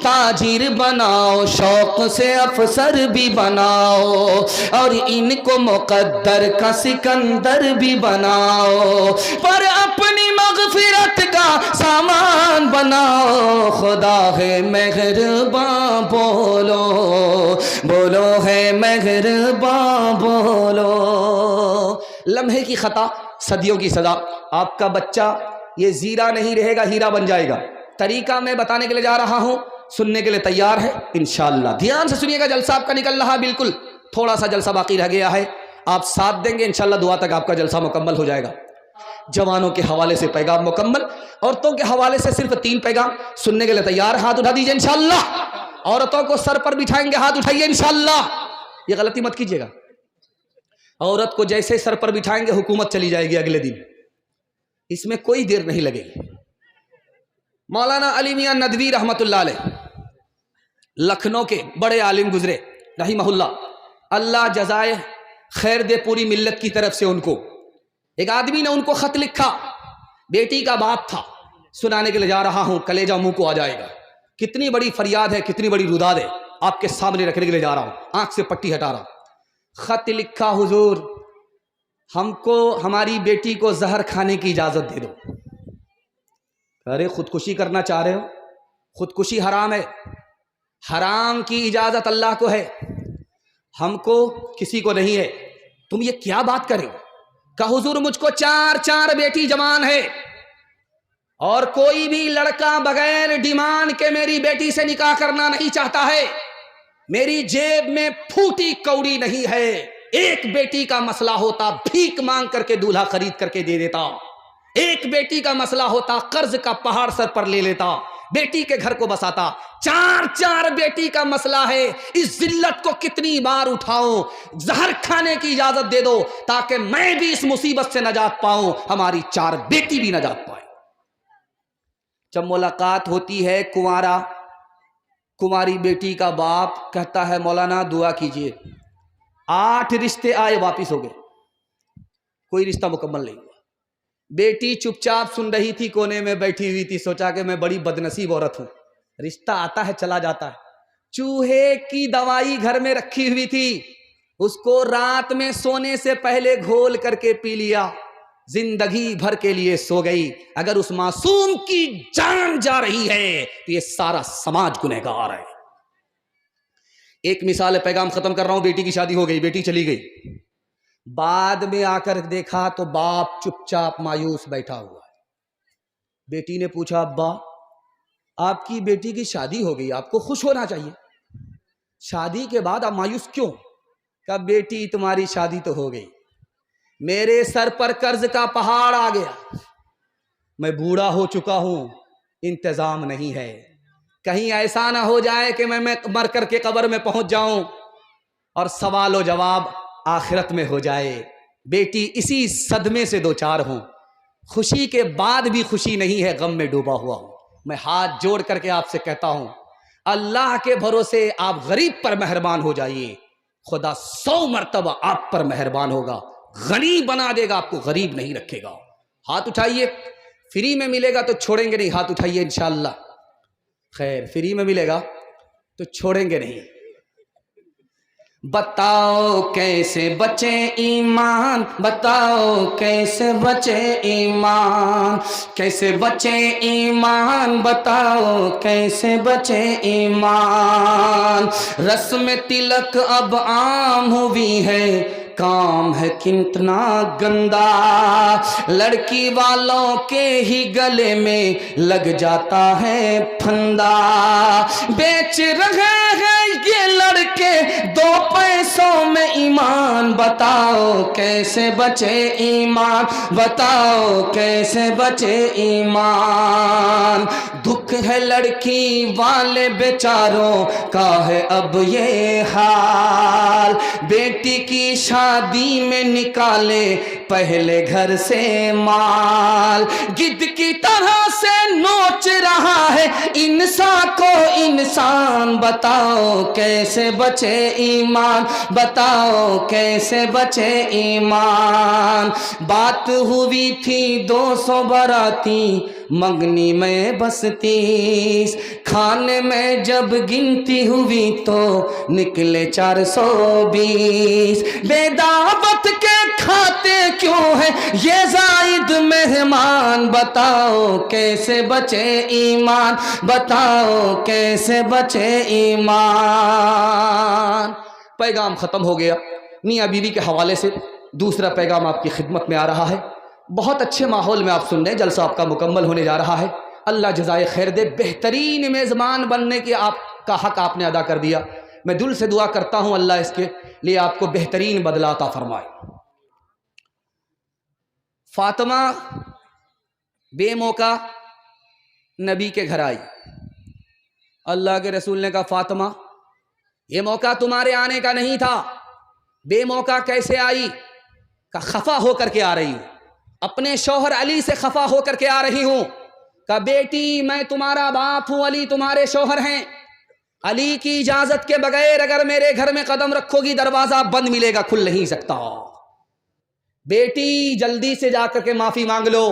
تاجر بناؤ شوق سے افسر بھی بناؤ اور ان کو مقدر کا سکندر بھی بناؤ، پر اپنی مغفرت کا سامان بناؤ۔ خدا ہے مہرباں بولو، بولو ہے مہرباں بولو۔ لمحے کی خطا صدیوں کی سزا۔ آپ کا بچہ یہ زیرہ نہیں رہے گا، ہیرا بن جائے گا۔ طریقہ میں بتانے کے لیے جا رہا ہوں، سننے کے لیے تیار ہے انشاءاللہ؟ دھیان سے سنیے گا، جلسہ آپ کا نکل رہا، بالکل تھوڑا سا جلسہ باقی رہ گیا ہے، آپ ساتھ دیں گے انشاءاللہ دعا تک آپ کا جلسہ مکمل ہو جائے گا۔ جوانوں کے حوالے سے پیغام مکمل، عورتوں کے حوالے سے صرف 3 پیغام۔ سننے کے لیے تیار؟ ہاتھ اٹھا دیجئے انشاءاللہ۔ عورتوں کو سر پر بٹھائیں گے، ہاتھ اٹھائیے انشاءاللہ۔ یہ غلطی مت کیجیے گا، عورت کو جیسے سر پر بٹھائیں گے حکومت چلی جائے گی اگلے دن، اس میں کوئی دیر نہیں لگے گی۔ مولانا علی میاں ندوی رحمت اللہ علیہ لکھنؤ کے بڑے عالم گزرے رحمہ اللہ، اللہ جزائے خیر دے پوری ملت کی طرف سے ان کو۔ ایک آدمی نے ان کو خط لکھا، بیٹی کا باپ تھا، سنانے کے لیے جا رہا ہوں، کلیجہ منہ کو آ جائے گا۔ کتنی بڑی فریاد ہے، کتنی بڑی روداد ہے، آپ کے سامنے رکھنے کے لیے جا رہا ہوں، آنکھ سے پٹی ہٹا رہا ہوں۔ خط لکھا، حضور ہم کو ہماری بیٹی کو زہر کھانے کی اجازت دے دو۔ ارے خودکشی کرنا چاہ رہے ہو؟ خودکشی حرام ہے، حرام کی اجازت اللہ کو ہے، ہم کو کسی کو نہیں ہے، تم یہ کیا بات کرے ہو؟ کہ حضور مجھ کو 4 بیٹی جوان ہے اور کوئی بھی لڑکا بغیر ڈیمانڈ کے میری بیٹی سے نکاح کرنا نہیں چاہتا ہے، میری جیب میں پھوٹی کوڑی نہیں ہے، ایک بیٹی کا مسئلہ ہوتا بھیک مانگ کر کے دولہا خرید کر کے دے دیتا، ایک بیٹی کا مسئلہ ہوتا قرض کا پہاڑ سر پر لے لیتا, بیٹی کے گھر کو بساتا. چار بیٹی کا مسئلہ ہے, اس ذلت کو کتنی بار اٹھاؤں, زہر کھانے کی اجازت دے دو تاکہ میں بھی اس مصیبت سے نجات پاؤں, ہماری 4 بیٹی بھی نجات پائے. جب ملاقات ہوتی ہے کماری بیٹی کا باپ کہتا ہے مولانا دعا کیجئے, 8 رشتے آئے واپس ہو گئے, کوئی رشتہ مکمل نہیں ہوا. بیٹی چپ چاپ سن رہی تھی, کونے میں بیٹھی ہوئی تھی, سوچا کہ میں بڑی بدنصیب عورت ہوں, رشتہ آتا ہے چلا جاتا ہے. چوہے کی دوائی گھر میں رکھی ہوئی تھی, اس کو رات میں سونے سے پہلے گھول کر کے پی لیا, زندگی بھر کے لیے سو گئی. اگر اس معصوم کی جان جا رہی ہے تو یہ سارا سماج گنہگار ہے. ایک مثال ہے, پیغام ختم کر رہا ہوں. بیٹی کی شادی ہو گئی, بیٹی چلی گئی, بعد میں آ کر دیکھا تو باپ چپ چاپ مایوس بیٹھا ہوا ہے. بیٹی نے پوچھا ابا آپ کی بیٹی کی شادی ہو گئی, آپ کو خوش ہونا چاہیے, شادی کے بعد آپ مایوس کیوں؟ کہا بیٹی تمہاری شادی تو ہو گئی, میرے سر پر قرض کا پہاڑ آ گیا, میں بوڑھا ہو چکا ہوں, انتظام نہیں ہے, کہیں ایسا نہ ہو جائے کہ میں مر کر کے قبر میں پہنچ جاؤں اور سوال و جواب آخرت میں ہو جائے. بیٹی اسی صدمے سے 2-4 ہوں, خوشی کے بعد بھی خوشی نہیں ہے, غم میں ڈوبا ہوا ہوں. میں ہاتھ جوڑ کر کے آپ سے کہتا ہوں, اللہ کے بھروسے آپ غریب پر مہربان ہو جائیے, خدا 100 مرتبہ آپ پر مہربان ہوگا, غنی بنا دے گا, آپ کو غریب نہیں رکھے گا. ہاتھ اٹھائیے, فری میں ملے گا تو چھوڑیں گے نہیں, ہاتھ اٹھائیے انشاءاللہ. خیر فری میں ملے گا تو چھوڑیں گے نہیں. بتاؤ کیسے بچے ایمان, بتاؤ کیسے بچے ایمان, کیسے بچے ایمان, بتاؤ کیسے بچے ایمان. رسم تلک اب عام ہوئی ہے, کام ہے کتنا گندا, لڑکی والوں کے ہی گلے میں لگ جاتا ہے پھندا. بیچ رہے ہیں یہ لڑکے 2 پیسوں میں ایمان, بتاؤ کیسے بچے ایمان, بتاؤ کیسے بچے ایمان. دکھ ہے لڑکی والے بیچاروں کا ہے اب یہ حال, بیٹی کی شادی میں نکالے پہلے گھر سے مال, گدھ کی طرح سے نوچ رہا ہے انسان کو انسان. بتاؤ کیسے بچے ایمان, بتاؤ کیسے بچے ایمان. بات ہوئی تھی 200 باراتی, منگنی میں بس 30, کھانے میں جب گنتی ہوئی تو نکلے 420. بے دعوت کے کھاتے کیوں ہے یہ زائد مہمان, بتاؤ کیسے بچے ایمان, بتاؤ کیسے بچے ایمان. پیغام ختم ہو گیا. میاں بیوی کے حوالے سے دوسرا پیغام آپ کی خدمت میں آ رہا ہے. بہت اچھے ماحول میں آپ سن رہے ہیں, جلسہ آپ کا مکمل ہونے جا رہا ہے. اللہ جزائے خیر دے, بہترین میزبان بننے کی آپ کا حق آپ نے ادا کر دیا. میں دل سے دعا کرتا ہوں اللہ اس کے لیے آپ کو بہترین بدلہ عطا فرمائے. فاطمہ بے موقع نبی کے گھر آئی. اللہ کے رسول نے کہا فاطمہ یہ موقع تمہارے آنے کا نہیں تھا, بے موقع کیسے آئی؟ کہ خفا ہو کر کے آ رہی ہوں, اپنے شوہر علی سے خفا ہو کر کے آ رہی ہوں. کہ بیٹی میں تمہارا باپ ہوں, علی تمہارے شوہر ہیں, علی کی اجازت کے بغیر اگر میرے گھر میں قدم رکھو گی دروازہ بند ملے گا, کھل نہیں سکتا. بیٹی جلدی سے جا کر کے معافی مانگ لو,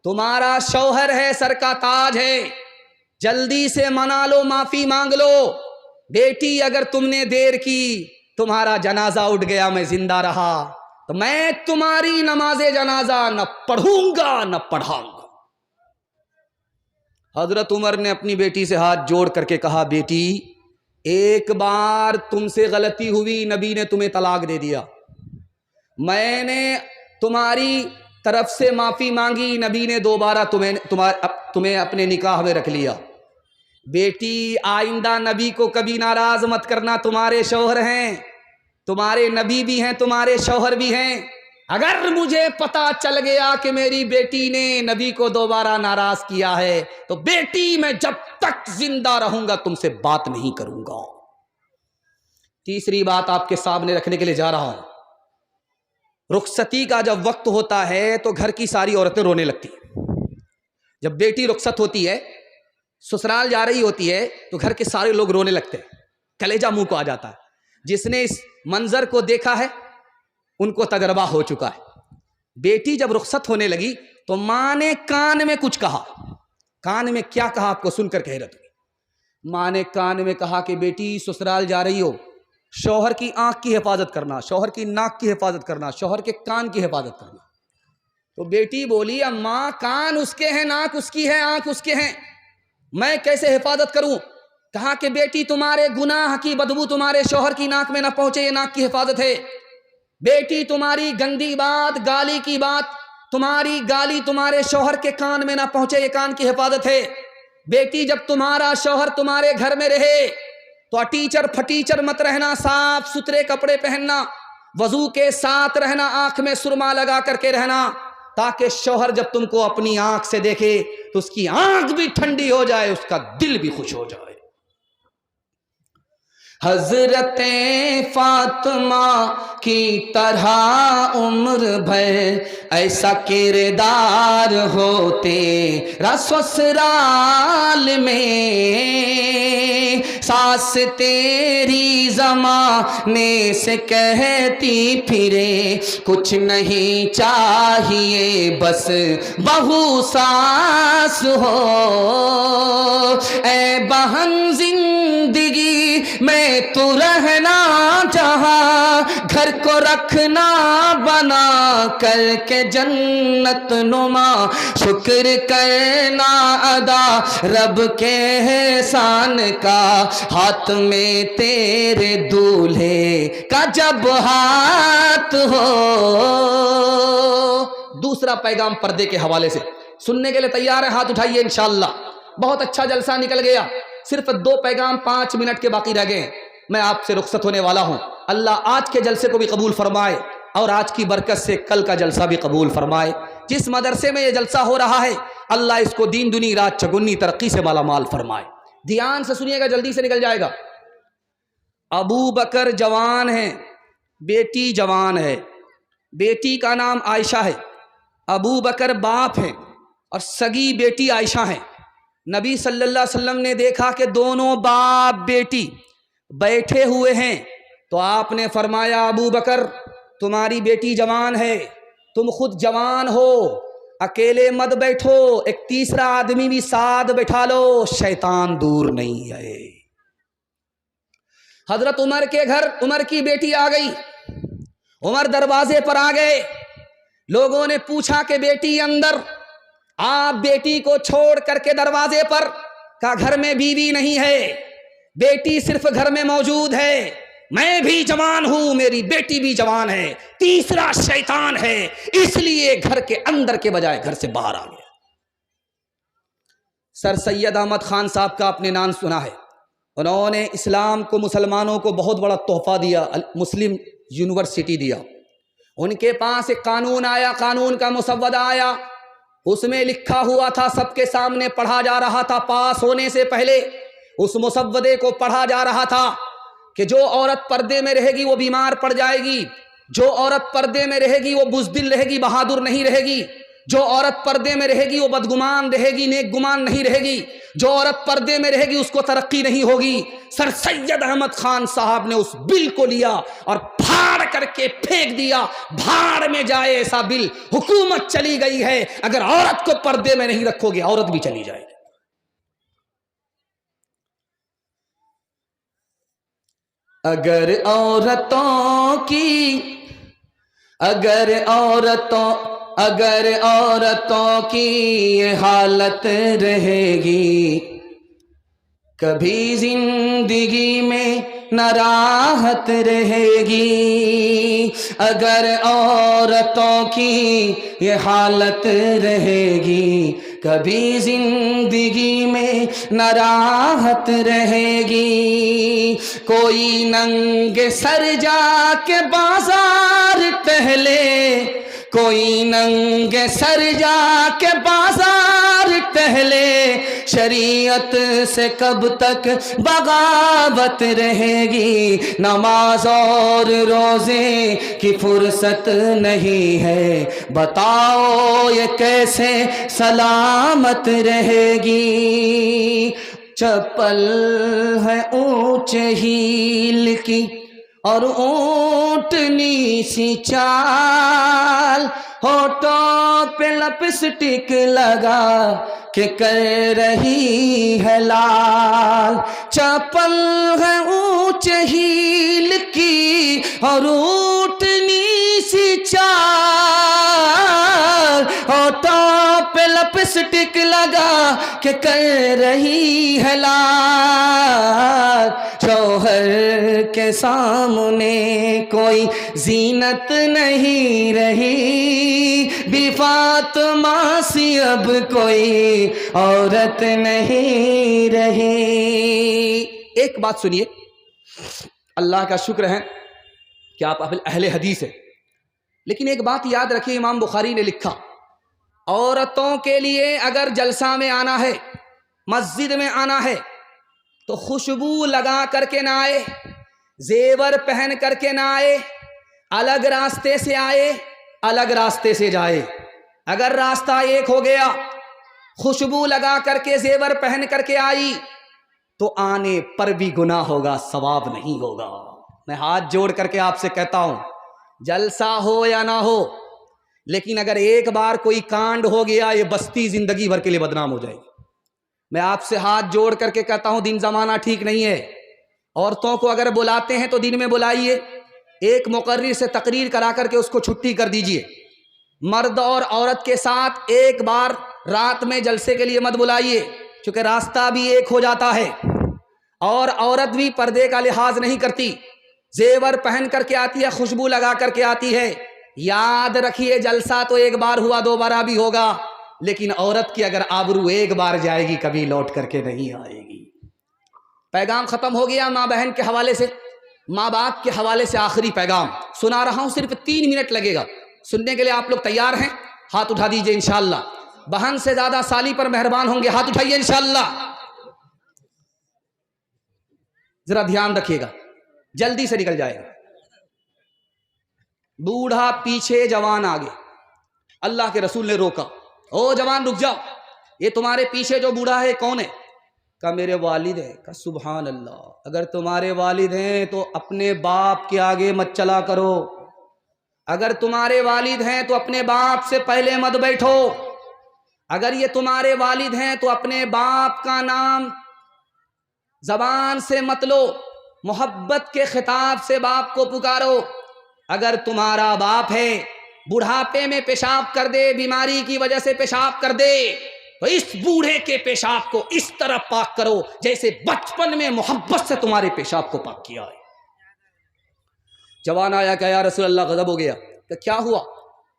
تمہارا شوہر ہے, سر کا تاج ہے, جلدی سے منا لو, معافی مانگ لو. بیٹی اگر تم نے دیر کی, تمہارا جنازہ اٹھ گیا, میں زندہ رہا تو میں تمہاری نماز جنازہ نہ پڑھوں گا نہ پڑھاؤں گا. حضرت عمر نے اپنی بیٹی سے ہاتھ جوڑ کر کے کہا بیٹی ایک بار تم سے غلطی ہوئی, نبی نے تمہیں طلاق دے دیا, میں نے تمہاری طرف سے معافی مانگی, نبی نے دوبارہ تمہیں اپنے نکاح میں رکھ لیا. بیٹی آئندہ نبی کو کبھی ناراض مت کرنا, تمہارے شوہر ہیں, تمہارے نبی بھی ہیں, تمہارے شوہر بھی ہیں. اگر مجھے پتا چل گیا کہ میری بیٹی نے نبی کو دوبارہ ناراض کیا ہے تو بیٹی میں جب تک زندہ رہوں گا تم سے بات نہیں کروں گا۔ تیسری بات آپ کے سامنے رکھنے کے لیے جا رہا ہوں، رخصتی کا جب وقت ہوتا ہے تو گھر کی ساری عورتیں رونے لگتی ہیں۔ جب بیٹی رخصت ہوتی ہے، سسرال جا رہی ہوتی ہے، تو گھر کے سارے لوگ رونے لگتے ہیں، کلیجہ منہ کو آ جاتا ہے۔ جس نے اس منظر کو دیکھا ہے ان کو تجربہ ہو چکا ہے۔ بیٹی جب رخصت ہونے لگی تو ماں نے کان میں کچھ کہا۔ کان میں کیا کہا آپ کو سن کر حیرت ہوئی۔ ماں نے کان میں کہا کہ بیٹی سسرال جا رہی ہو، شوہر کی آنکھ کی حفاظت کرنا، شوہر کی ناک کی حفاظت کرنا، شوہر کے کان کی حفاظت کرنا۔ تو بیٹی بولی اماں کان اس کے ہیں، ناک اس کی ہے، آنکھ اس کے ہیں، میں کیسے حفاظت کروں؟ کہا کہ بیٹی تمہارے گناہ کی بدبو تمہارے شوہر کی ناک میں نہ پہنچے، یہ ناک کی حفاظت ہے۔ بیٹی تمہاری گندی بات، گالی کی بات، تمہاری گالی تمہارے شوہر کے کان میں نہ پہنچے، یہ کان کی حفاظت ہے۔ بیٹی جب تمہارا شوہر تمہارے گھر میں رہے تو اٹیچر پھٹیچر مت رہنا، صاف ستھرے کپڑے پہننا، وضو کے ساتھ رہنا، آنکھ میں سرما لگا کر کے رہنا، تاکہ شوہر جب تم کو اپنی آنکھ سے دیکھے تو اس کی آنکھ بھی ٹھنڈی ہو جائے، اس کا دل بھی خوش ہو جائے۔ حضرت فاطمہ کی طرح عمر بھر ایسا کردار ہوتے سسرال میں، ساس تیری زمانے سے کہتی پھرے کچھ نہیں چاہیے بس بہو ساس ہو، اے بہن زندگی میں تو رہنا جہاں، گھر کو رکھنا بنا کر کے جنت نما، شکر کرنا ادا رب کے احسان کا، ہاتھ میں تیرے دولہے کا جب ہاتھ ہو۔ دوسرا پیغام پردے کے حوالے سے سننے کے لیے تیار ہے؟ ہاتھ اٹھائیے انشاءاللہ۔ بہت اچھا جلسہ نکل گیا، صرف 2 پیغام 5 منٹ کے باقی رہ گئے، میں آپ سے رخصت ہونے والا ہوں۔ اللہ آج کے جلسے کو بھی قبول فرمائے اور آج کی برکت سے کل کا جلسہ بھی قبول فرمائے۔ جس مدرسے میں یہ جلسہ ہو رہا ہے اللہ اس کو دین دنی رات چگنی ترقی سے مالا مال فرمائے۔ دھیان سے سنیے گا، جلدی سے نکل جائے گا۔ ابو بکر جوان ہے، بیٹی جوان ہے، بیٹی کا نام عائشہ ہے، ابو بکر باپ ہیں اور سگی بیٹی عائشہ ہیں۔ نبی صلی اللہ علیہ وسلم نے دیکھا کہ دونوں باپ بیٹی بیٹھے ہوئے ہیں تو آپ نے فرمایا ابو بکر تمہاری بیٹی جوان ہے، تم خود جوان ہو، اکیلے مت بیٹھو، ایک تیسرا آدمی بھی ساتھ بٹھا لو، شیطان دور نہیں ہے۔ حضرت عمر کے گھر عمر کی بیٹی آ گئی، عمر دروازے پر آ گئے، لوگوں نے پوچھا کہ بیٹی اندر، آپ بیٹی کو چھوڑ کر کے دروازے پر، کہا گھر میں بیوی نہیں ہے، بیٹی صرف گھر میں موجود ہے، میں بھی جوان ہوں، میری بیٹی بھی جوان ہے، تیسرا شیطان ہے، اس لیے گھر کے اندر کے بجائے گھر سے باہر آ گیا۔ سر سید احمد خان صاحب کا آپ نے نام سنا ہے، انہوں نے اسلام کو مسلمانوں کو بہت بڑا تحفہ دیا، مسلم یونیورسٹی دیا۔ ان کے پاس ایک قانون آیا، قانون کا مسودہ آیا، اس میں لکھا ہوا تھا، سب کے سامنے پڑھا جا رہا تھا، پاس ہونے سے پہلے اس مسودے کو پڑھا جا رہا تھا کہ جو عورت پردے میں رہے گی وہ بیمار پڑ جائے گی، جو عورت پردے میں رہے گی وہ بزدل رہے گی، بہادر نہیں رہے گی، جو عورت پردے میں رہے گی وہ بدگمان رہے گی، نیک گمان نہیں رہے گی، جو عورت پردے میں رہے گی اس کو ترقی نہیں ہوگی۔ سر سید احمد خان صاحب نے اس بل کو لیا اور پھاڑ کر کے پھینک دیا، بھاڑ میں جائے ایسا بل، حکومت چلی گئی ہے، اگر عورت کو پردے میں نہیں رکھو گے عورت بھی چلی جائے گی۔ اگر عورتوں کی یہ حالت رہے گی، کبھی زندگی میں نہ راحت رہے گی، اگر عورتوں کی یہ حالت رہے گی، کبھی زندگی میں نہ راحت رہے گی۔ کوئی ننگے سر جا کے بازار ٹہلے، کوئی ننگے سر جا کے بازار ٹہلے، شریعت سے کب تک بغاوت رہے گی؟ نماز اور روزے کی فرصت نہیں ہے، بتاؤ یہ کیسے سلامت رہے گی؟ چپل ہے اونچے ہیل کی اور اونٹنی سی چال، ہونٹوں پہ لپسٹک لگا کہ کر رہی ہے لال۔ چپل ہے اونچے ہیل کی اور اونٹنی سی چال، ہونٹوں پہ لپسٹک لگا کہ کر رہی ہے لال۔ شوہر کے سامنے کوئی زینت نہیں رہی، بی فاطمہ سی اب کوئی عورت نہیں رہی۔ ایک بات سنیے، اللہ کا شکر ہے کہ آپ اہل حدیث ہیں، لیکن ایک بات یاد رکھیے، امام بخاری نے لکھا عورتوں کے لیے اگر جلسہ میں آنا ہے، مسجد میں آنا ہے تو خوشبو لگا کر کے نہ آئے، زیور پہن کر کے نہ آئے، الگ راستے سے آئے، الگ راستے سے جائے۔ اگر راستہ ایک ہو گیا، خوشبو لگا کر کے زیور پہن کر کے آئی تو آنے پر بھی گناہ ہوگا، ثواب نہیں ہوگا۔ میں ہاتھ جوڑ کر کے آپ سے کہتا ہوں، جلسہ ہو یا نہ ہو، لیکن اگر ایک بار کوئی کانڈ ہو گیا، یہ بستی زندگی بھر کے لیے بدنام ہو جائے گی۔ میں آپ سے ہاتھ جوڑ کر کے کہتا ہوں، دن زمانہ ٹھیک نہیں ہے۔ عورتوں کو اگر بلاتے ہیں تو دن میں بلائیے، ایک مقرر سے تقریر کرا کر کے اس کو چھٹی کر دیجئے۔ مرد اور عورت کے ساتھ ایک بار رات میں جلسے کے لیے مت بلائیے، چونکہ راستہ بھی ایک ہو جاتا ہے اور عورت بھی پردے کا لحاظ نہیں کرتی، زیور پہن کر کے آتی ہے، خوشبو لگا کر کے آتی ہے۔ یاد رکھیے، جلسہ تو ایک بار ہوا، دوبارہ بھی ہوگا، لیکن عورت کی اگر آبرو ایک بار جائے گی، کبھی لوٹ کر کے نہیں آئے گی۔ پیغام ختم ہو گیا ماں بہن کے حوالے سے۔ ماں باپ کے حوالے سے آخری پیغام سنا رہا ہوں، صرف 3 منٹ لگے گا سننے کے لیے۔ آپ لوگ تیار ہیں؟ ہاتھ اٹھا دیجئے انشاءاللہ۔ بہن سے زیادہ سالی پر مہربان ہوں گے، ہاتھ اٹھائیے انشاءاللہ۔ ذرا دھیان رکھیے گا، جلدی سے نکل جائے گا۔ بوڑھا پیچھے، جوان آگے۔ اللہ کے رسول نے روکا، او جوان رک جاؤ، یہ تمہارے پیچھے جو بوڑھا ہے کون ہے؟ کہا میرے والد ہیں۔ کہا سبحان اللہ، اگر تمہارے والد ہیں تو اپنے باپ کے آگے مت چلا کرو، اگر تمہارے والد ہیں تو اپنے باپ سے پہلے مت بیٹھو، اگر یہ تمہارے والد ہیں تو اپنے باپ کا نام زبان سے مت لو، محبت کے خطاب سے باپ کو پکارو۔ اگر تمہارا باپ ہے، بڑھاپے میں پیشاب کر دے، بیماری کی وجہ سے پیشاب کر دے، تو اس بوڑھے کے پیشاب کو اس طرح پاک کرو جیسے بچپن میں محبت سے تمہارے پیشاب کو پاک کیا ہے۔ جوان آیا کہ یا رسول اللہ غضب ہو گیا۔ کہ کیا ہوا؟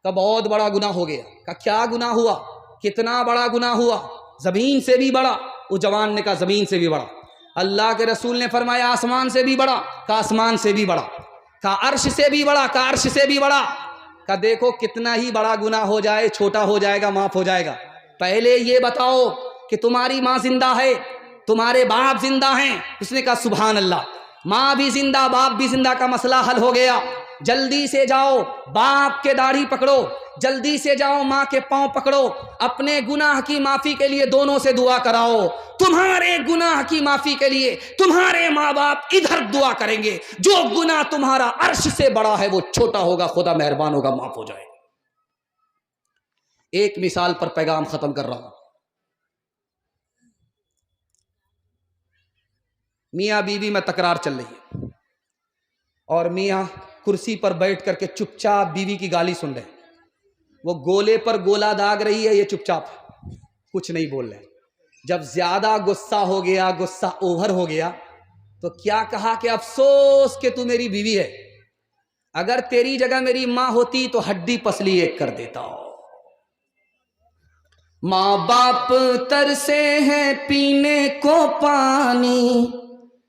کہ بہت بڑا گناہ ہو گیا۔ کہ کیا گناہ ہوا؟ کتنا بڑا گناہ ہوا؟ زمین سے بھی بڑا۔ وہ جوان نے کہا زمین سے بھی بڑا۔ اللہ کے رسول نے فرمایا آسمان سے بھی بڑا۔ کہا آسمان سے بھی بڑا۔ کہا عرش سے بھی بڑا۔ کہا عرش سے بھی بڑا۔ کہا دیکھو کتنا ہی بڑا گناہ ہو جائے، چھوٹا ہو جائے گا، معاف ہو جائے گا۔ پہلے یہ بتاؤ کہ تمہاری ماں زندہ ہے، تمہارے باپ زندہ ہیں؟ اس نے کہا سبحان اللہ، ماں بھی زندہ، باپ بھی زندہ، کا مسئلہ حل ہو گیا۔ جلدی سے جاؤ، باپ کے داڑھی پکڑو، جلدی سے جاؤ ماں کے پاؤں پکڑو، اپنے گناہ کی معافی کے لیے دونوں سے دعا کراؤ۔ تمہارے گناہ کی معافی کے لیے تمہارے ماں باپ ادھر دعا کریں گے، جو گناہ تمہارا عرش سے بڑا ہے وہ چھوٹا ہوگا، خدا مہربان ہوگا، معاف ہو جائے۔ ایک مثال پر پیغام ختم کر رہا ہوں۔ میاں بیوی میں تکرار چل رہی ہے اور میاں کرسی پر بیٹھ کر کے چپ چاپ بیوی کی گالی سن رہے ہیں۔ وہ گولے پر گولا داغ رہی ہے، یہ چپ چاپ کچھ نہیں بول رہے۔ جب زیادہ غصہ ہو گیا، غصہ اوور ہو گیا، تو کیا کہا کہ افسوس کہ تو میری بیوی ہے، اگر تیری جگہ میری ماں ہوتی تو ہڈی پسلی ایک کر دیتا ہوں۔ ماں باپ ترسے ہیں پینے کو پانی،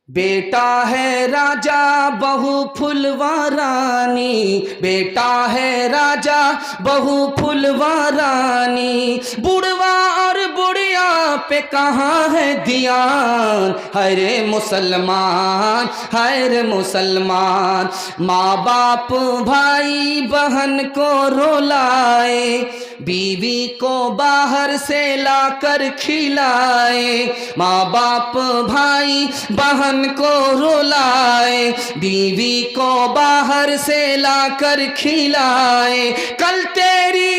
بیٹا ہے راجا بہو پھلوارانی، بیٹا ہے راجا بہو پھلوارانی، بڑھوا اور بڑھیا پہ کہاں ہے دھیان، ہر مسلمان ہر مسلمان، ماں باپ بھائی بہن کو رولائے، بیوی کو باہر سے لا کر کھلائے، ماں باپ بھائی بہن کو رولائے، بیوی کو باہر سے لا کر کھلائے، کل تیری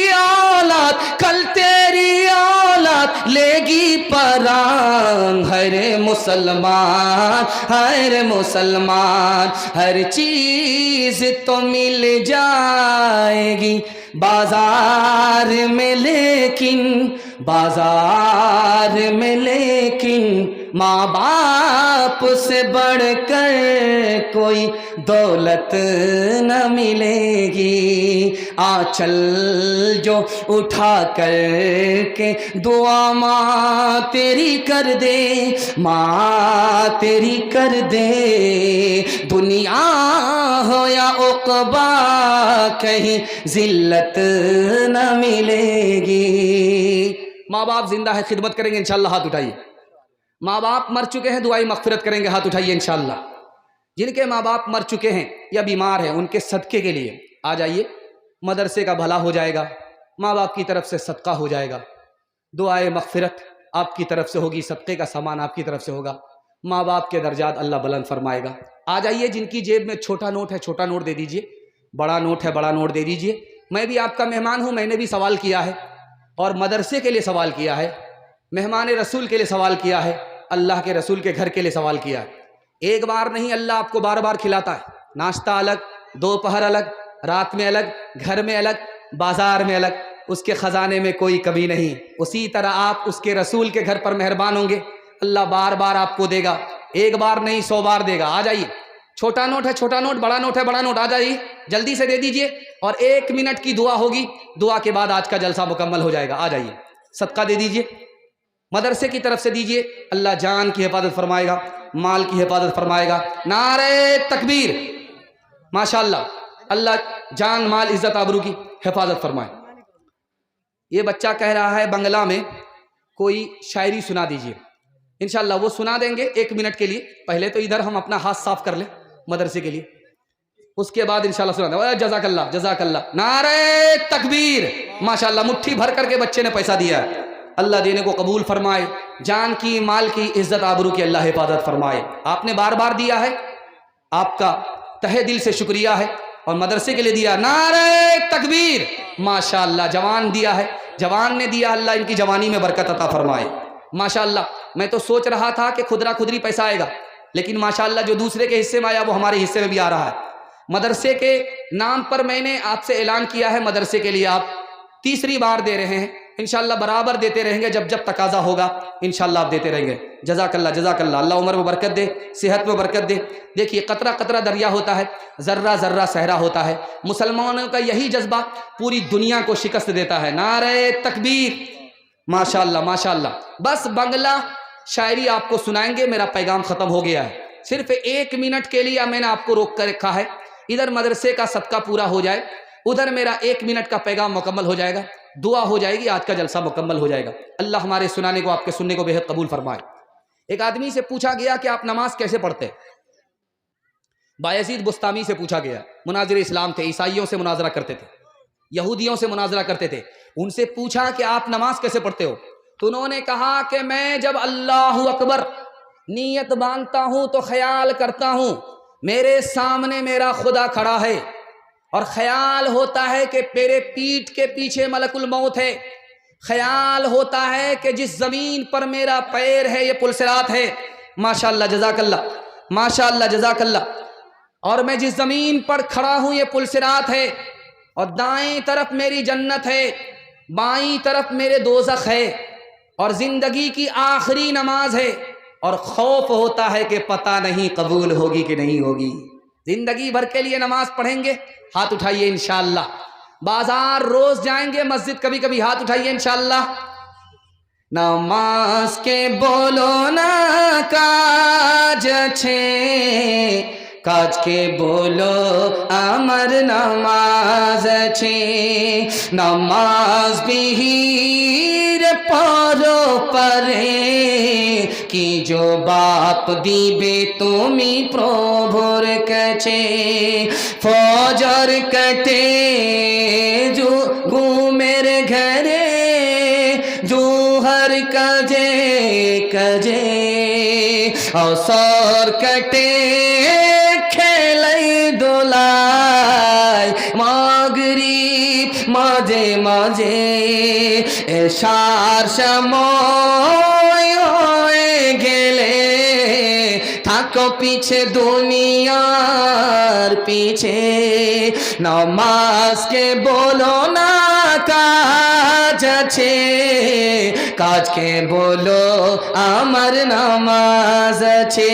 اولاد لے گی پران، ہر مسلمان ہر مسلمان، ہر چیز تو مل جائے گی بازار میں لیکن ماں باپ سے بڑھ کر کوئی دولت نہ ملے گی، آنچل جو اٹھا کر کے دعا ماں تیری کر دے، ماں تیری کر دے، دنیا ہو یا عقبہ کہیں ذلت نہ ملے گی۔ ماں باپ زندہ ہے، خدمت کریں گے انشاءاللہ، ہاتھ اٹھائیے۔ ماں باپ مر چکے ہیں، دعائی مغفرت کریں گے، ہاتھ اٹھائیے انشاءاللہ۔ جن کے ماں باپ مر چکے ہیں یا بیمار ہیں، ان کے صدقے کے لیے آ جائیے، مدرسے کا بھلا ہو جائے گا، ماں باپ کی طرف سے صدقہ ہو جائے گا، دعائے مغفرت آپ کی طرف سے ہوگی، صدقے کا سامان آپ کی طرف سے ہوگا، ماں باپ کے درجات اللہ بلند فرمائے گا۔ آ جائیے، جن کی جیب میں چھوٹا نوٹ ہے چھوٹا نوٹ دے دیجئے، بڑا نوٹ ہے بڑا نوٹ دے دیجئے۔ میں بھی آپ کا مہمان ہوں، میں نے بھی سوال کیا ہے، اور مدرسے کے لیے سوال کیا ہے، مہمان رسول کے لیے سوال کیا ہے، اللہ کے رسول کے گھر کے لیے سوال کیا ہے۔ ایک بار نہیں، اللہ آپ کو بار بار کھلاتا ہے، ناشتہ الگ، دوپہر الگ، رات میں الگ، گھر میں الگ، بازار میں الگ، اس کے خزانے میں کوئی کمی نہیں۔ اسی طرح آپ اس کے رسول کے گھر پر مہربان ہوں گے، اللہ بار بار آپ کو دے گا، ایک بار نہیں 100 بار دے گا۔ آ جائیے، چھوٹا نوٹ ہے چھوٹا نوٹ، بڑا نوٹ ہے بڑا نوٹ، آ جائیے جلدی سے دے دیجئے، اور 1 منٹ کی دعا ہوگی، دعا کے بعد آج کا جلسہ مکمل ہو جائے گا۔ آ جائیے، صدقہ دے دیجئے، مدرسے کی طرف سے دیجئے، اللہ جان کی حفاظت فرمائے گا، مال کی حفاظت فرمائے گا۔ نعرہ تکبیر، ماشاءاللہ، اللہ جان مال عزت آبرو کی حفاظت فرمائے۔ یہ بچہ کہہ رہا ہے بنگلہ میں کوئی شاعری سنا دیجئے، انشاءاللہ وہ سنا دیں گے 1 منٹ کے لیے۔ پہلے تو ادھر ہم اپنا ہاتھ صاف کر لیں مدرسے کے لیے، اس کے بعد انشاءاللہ سنا دیں۔ جزاک اللہ جزاک اللہ، نعرہ تکبیر، ماشاءاللہ، مٹھی بھر کر کے بچے نے پیسہ دیا ہے، اللہ دینے کو قبول فرمائے، جان کی مال کی عزت آبرو کی اللہ حفاظت فرمائے۔ آپ نے بار بار دیا ہے، آپ کا تہہ دل سے شکریہ ہے، اور مدرسے کے لیے دیا، نعرہ تکبیر، ماشاءاللہ، جوان دیا ہے، جوان نے دیا، اللہ ان کی جوانی میں برکت عطا فرمائے۔ ماشاءاللہ، میں تو سوچ رہا تھا کہ خدرا خدری پیسہ آئے گا، لیکن ماشاءاللہ جو دوسرے کے حصے میں آیا وہ ہمارے حصے میں بھی آ رہا ہے۔ مدرسے کے نام پر میں نے آپ سے اعلان کیا ہے، مدرسے کے لیے آپ 3ری بار دے رہے ہیں، انشاءاللہ برابر دیتے رہیں گے، جب جب تقاضا ہوگا انشاءاللہ آپ دیتے رہیں گے۔ جزاک اللہ جزاک اللہ، اللہ عمر میں برکت دے، صحت میں برکت دے۔ دیکھیے، قطرہ قطرہ دریا ہوتا ہے، ذرہ ذرہ صحرا ہوتا ہے، مسلمانوں کا یہی جذبہ پوری دنیا کو شکست دیتا ہے۔ نعرہ تکبیر، ماشاءاللہ ماشاءاللہ۔ بس بنگلہ شاعری آپ کو سنائیں گے، میرا پیغام ختم ہو گیا ہے۔ صرف 1 منٹ کے لیے میں نے آپ کو روک کر رکھا ہے، ادھر مدرسے کا صدقہ پورا ہو جائے، ادھر میرا 1 منٹ کا پیغام مکمل ہو جائے گا، دعا ہو جائے گی، آج کا جلسہ مکمل ہو جائے گا۔ اللہ ہمارے سنانے کو، آپ کے سننے کو بہت قبول فرمائے۔ ایک آدمی سے پوچھا گیا کہ آپ نماز کیسے پڑھتے؟ بایزید بستامی سے پوچھا گیا، مناظر اسلام تھے، عیسائیوں سے مناظرہ کرتے تھے، یہودیوں سے مناظرہ کرتے تھے، ان سے پوچھا کہ آپ نماز کیسے پڑھتے ہو؟ تو انہوں نے کہا کہ میں جب اللہ اکبر نیت باندھتا ہوں تو خیال کرتا ہوں میرے سامنے میرا خدا کھڑا ہے، اور خیال ہوتا ہے کہ میرے پیٹھ کے پیچھے ملک الموت ہے، خیال ہوتا ہے کہ جس زمین پر میرا پیر ہے یہ پلسرات ہے، ماشاءاللہ جزاک اللہ ماشاءاللہ جزاک اللہ، اور میں جس زمین پر کھڑا ہوں یہ پلسرات ہے، اور دائیں طرف میری جنت ہے، بائیں طرف میرے دوزخ ہے، اور زندگی کی آخری نماز ہے، اور خوف ہوتا ہے کہ پتہ نہیں قبول ہوگی کہ نہیں ہوگی. زندگی بھر کے لیے نماز پڑھیں گے, ہاتھ اٹھائیے انشاءاللہ. بازار روز جائیں گے, مسجد کبھی کبھی, ہاتھ اٹھائیے انشاءاللہ. نماز کے بولو نا کاج چھے, কাজ কে বলো আমার নামাজ আছে, নামাজ বিহীর পরো পারে কি জবাব দিবে তুমি প্রভুর কাছে। ফজর কাটে ঘুমের ঘরে জোহর কাজে কাজে, আসর কাটে খেলাই দোলায়, মাগরিব মাঝে মাঝে, এশার সময় হয়ে গেলে থাকো পিছে দুনিয়ার পিছে। নামাজকে বলো না কাজ আছে, কাজকে বলো আমার নামাজ আছে।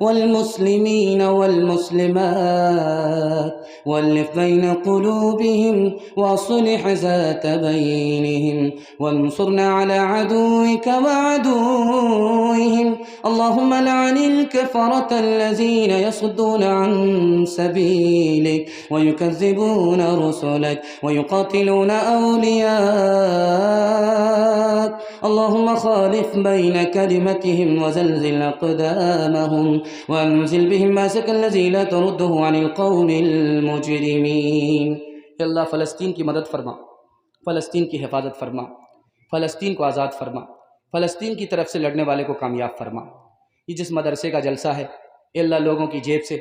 والمسلمين والمسلمات والف بين قلوبهم واصلح ذات بينهم وانصرنا على عدوك وعدوهم اللهم لعن الكفرة الذين يصدون عن سبيلك ويكذبون رسلك ويقاتلون أولياءك اللهم خالف بين كلمتهم وزلزل أقدامهم وانزل بهم ماسك الذي لا ترده عن القوم المجرمين۔ اللہ فلسطین کی مدد فرما، فلسطین کی حفاظت فرما، فلسطین کو آزاد فرما، فلسطین کی طرف سے لڑنے والے کو کامیاب فرما۔ یہ جس مدرسے کا جلسہ ہے اے اللہ، لوگوں کی جیب سے،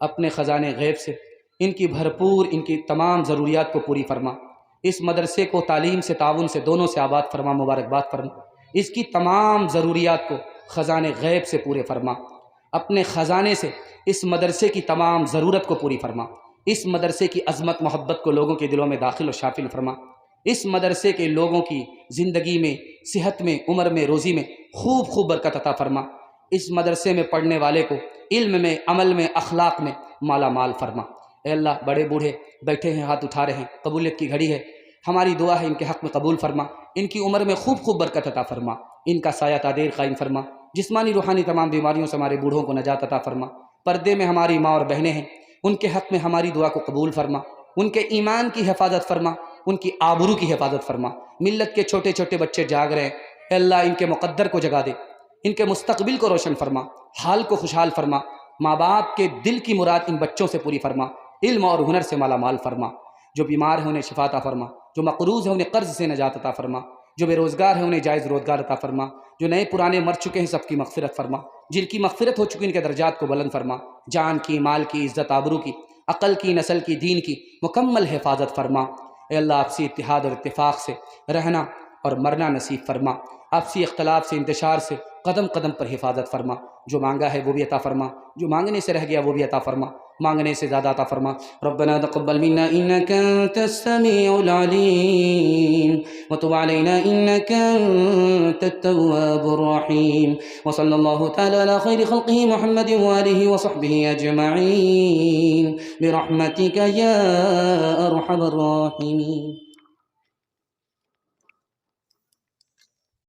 اپنے خزانے غیب سے ان کی بھرپور، ان کی تمام ضروریات کو پوری فرما۔ اس مدرسے کو تعلیم سے، تعاون سے، دونوں سے آباد فرما، مبارکباد فرما۔ اس کی تمام ضروریات کو خزانے غیب سے پورے فرما، اپنے خزانے سے اس مدرسے کی تمام ضرورت کو پوری فرما۔ اس مدرسے کی عظمت محبت کو لوگوں کے دلوں میں داخل و شامل فرما۔ اس مدرسے کے لوگوں کی زندگی میں، صحت میں، عمر میں، روزی میں خوب خوب برکت عطا فرما۔ اس مدرسے میں پڑھنے والے کو علم میں، عمل میں، اخلاق میں مالا مال فرما۔ اے اللہ، بڑے بوڑھے بیٹھے ہیں، ہاتھ اٹھا رہے ہیں، قبولیت کی گھڑی ہے، ہماری دعا ہے ان کے حق میں قبول فرما، ان کی عمر میں خوب خوب برکت عطا فرما، ان کا سایہ تا دیر قائم فرما، جسمانی روحانی تمام بیماریوں سے ہمارے بوڑھوں کو نجات عطا فرما۔ پردے میں ہماری ماں اور بہنیں ہیں، ان کے حق میں ہماری دعا کو قبول فرما، ان کے ایمان کی حفاظت فرما، ان کی آبرو کی حفاظت فرما۔ ملت کے چھوٹے چھوٹے بچے جاگ رہے ہیں، اے اللہ ان کے مقدر کو جگا دے، ان کے مستقبل کو روشن فرما، حال کو خوشحال فرما، ماں باپ کے دل کی مراد ان بچوں سے پوری فرما، علم اور ہنر سے مالا مال فرما، جو بیمار ہیں انہیں شفا عطا فرما، جو مقروض ہیں انہیں قرض سے نجات عطا فرما، جو بے روزگار ہیں انہیں جائز روزگار عطا فرما، جو نئے پرانے مر چکے ہیں سب کی مغفرت فرما، جن کی مغفرت ہو چکی ان کے درجات کو بلند فرما، جان کی، مال کی، عزت آبرو کی، عقل کی، نسل کی، دین کی مکمل حفاظت فرما۔ اے اللہ آپسی اتحاد اور اتفاق سے رہنا اور مرنا نصیب فرما، آپسی اختلاف سے، انتشار سے قدم قدم پر حفاظت فرما، جو مانگا ہے وہ بھی عطا فرما، جو مانگنے سے رہ گیا وہ بھی عطا فرما، مانگنے سے زیادہ عطا فرما۔ ربنا تقبل منا انك انت السميع العليم وتب علينا انك انت التواب الرحيم، وصلى الله تعالى على خير خلقه محمد واله وصحبه اجمعين برحمتك يا ارحم الراحمين۔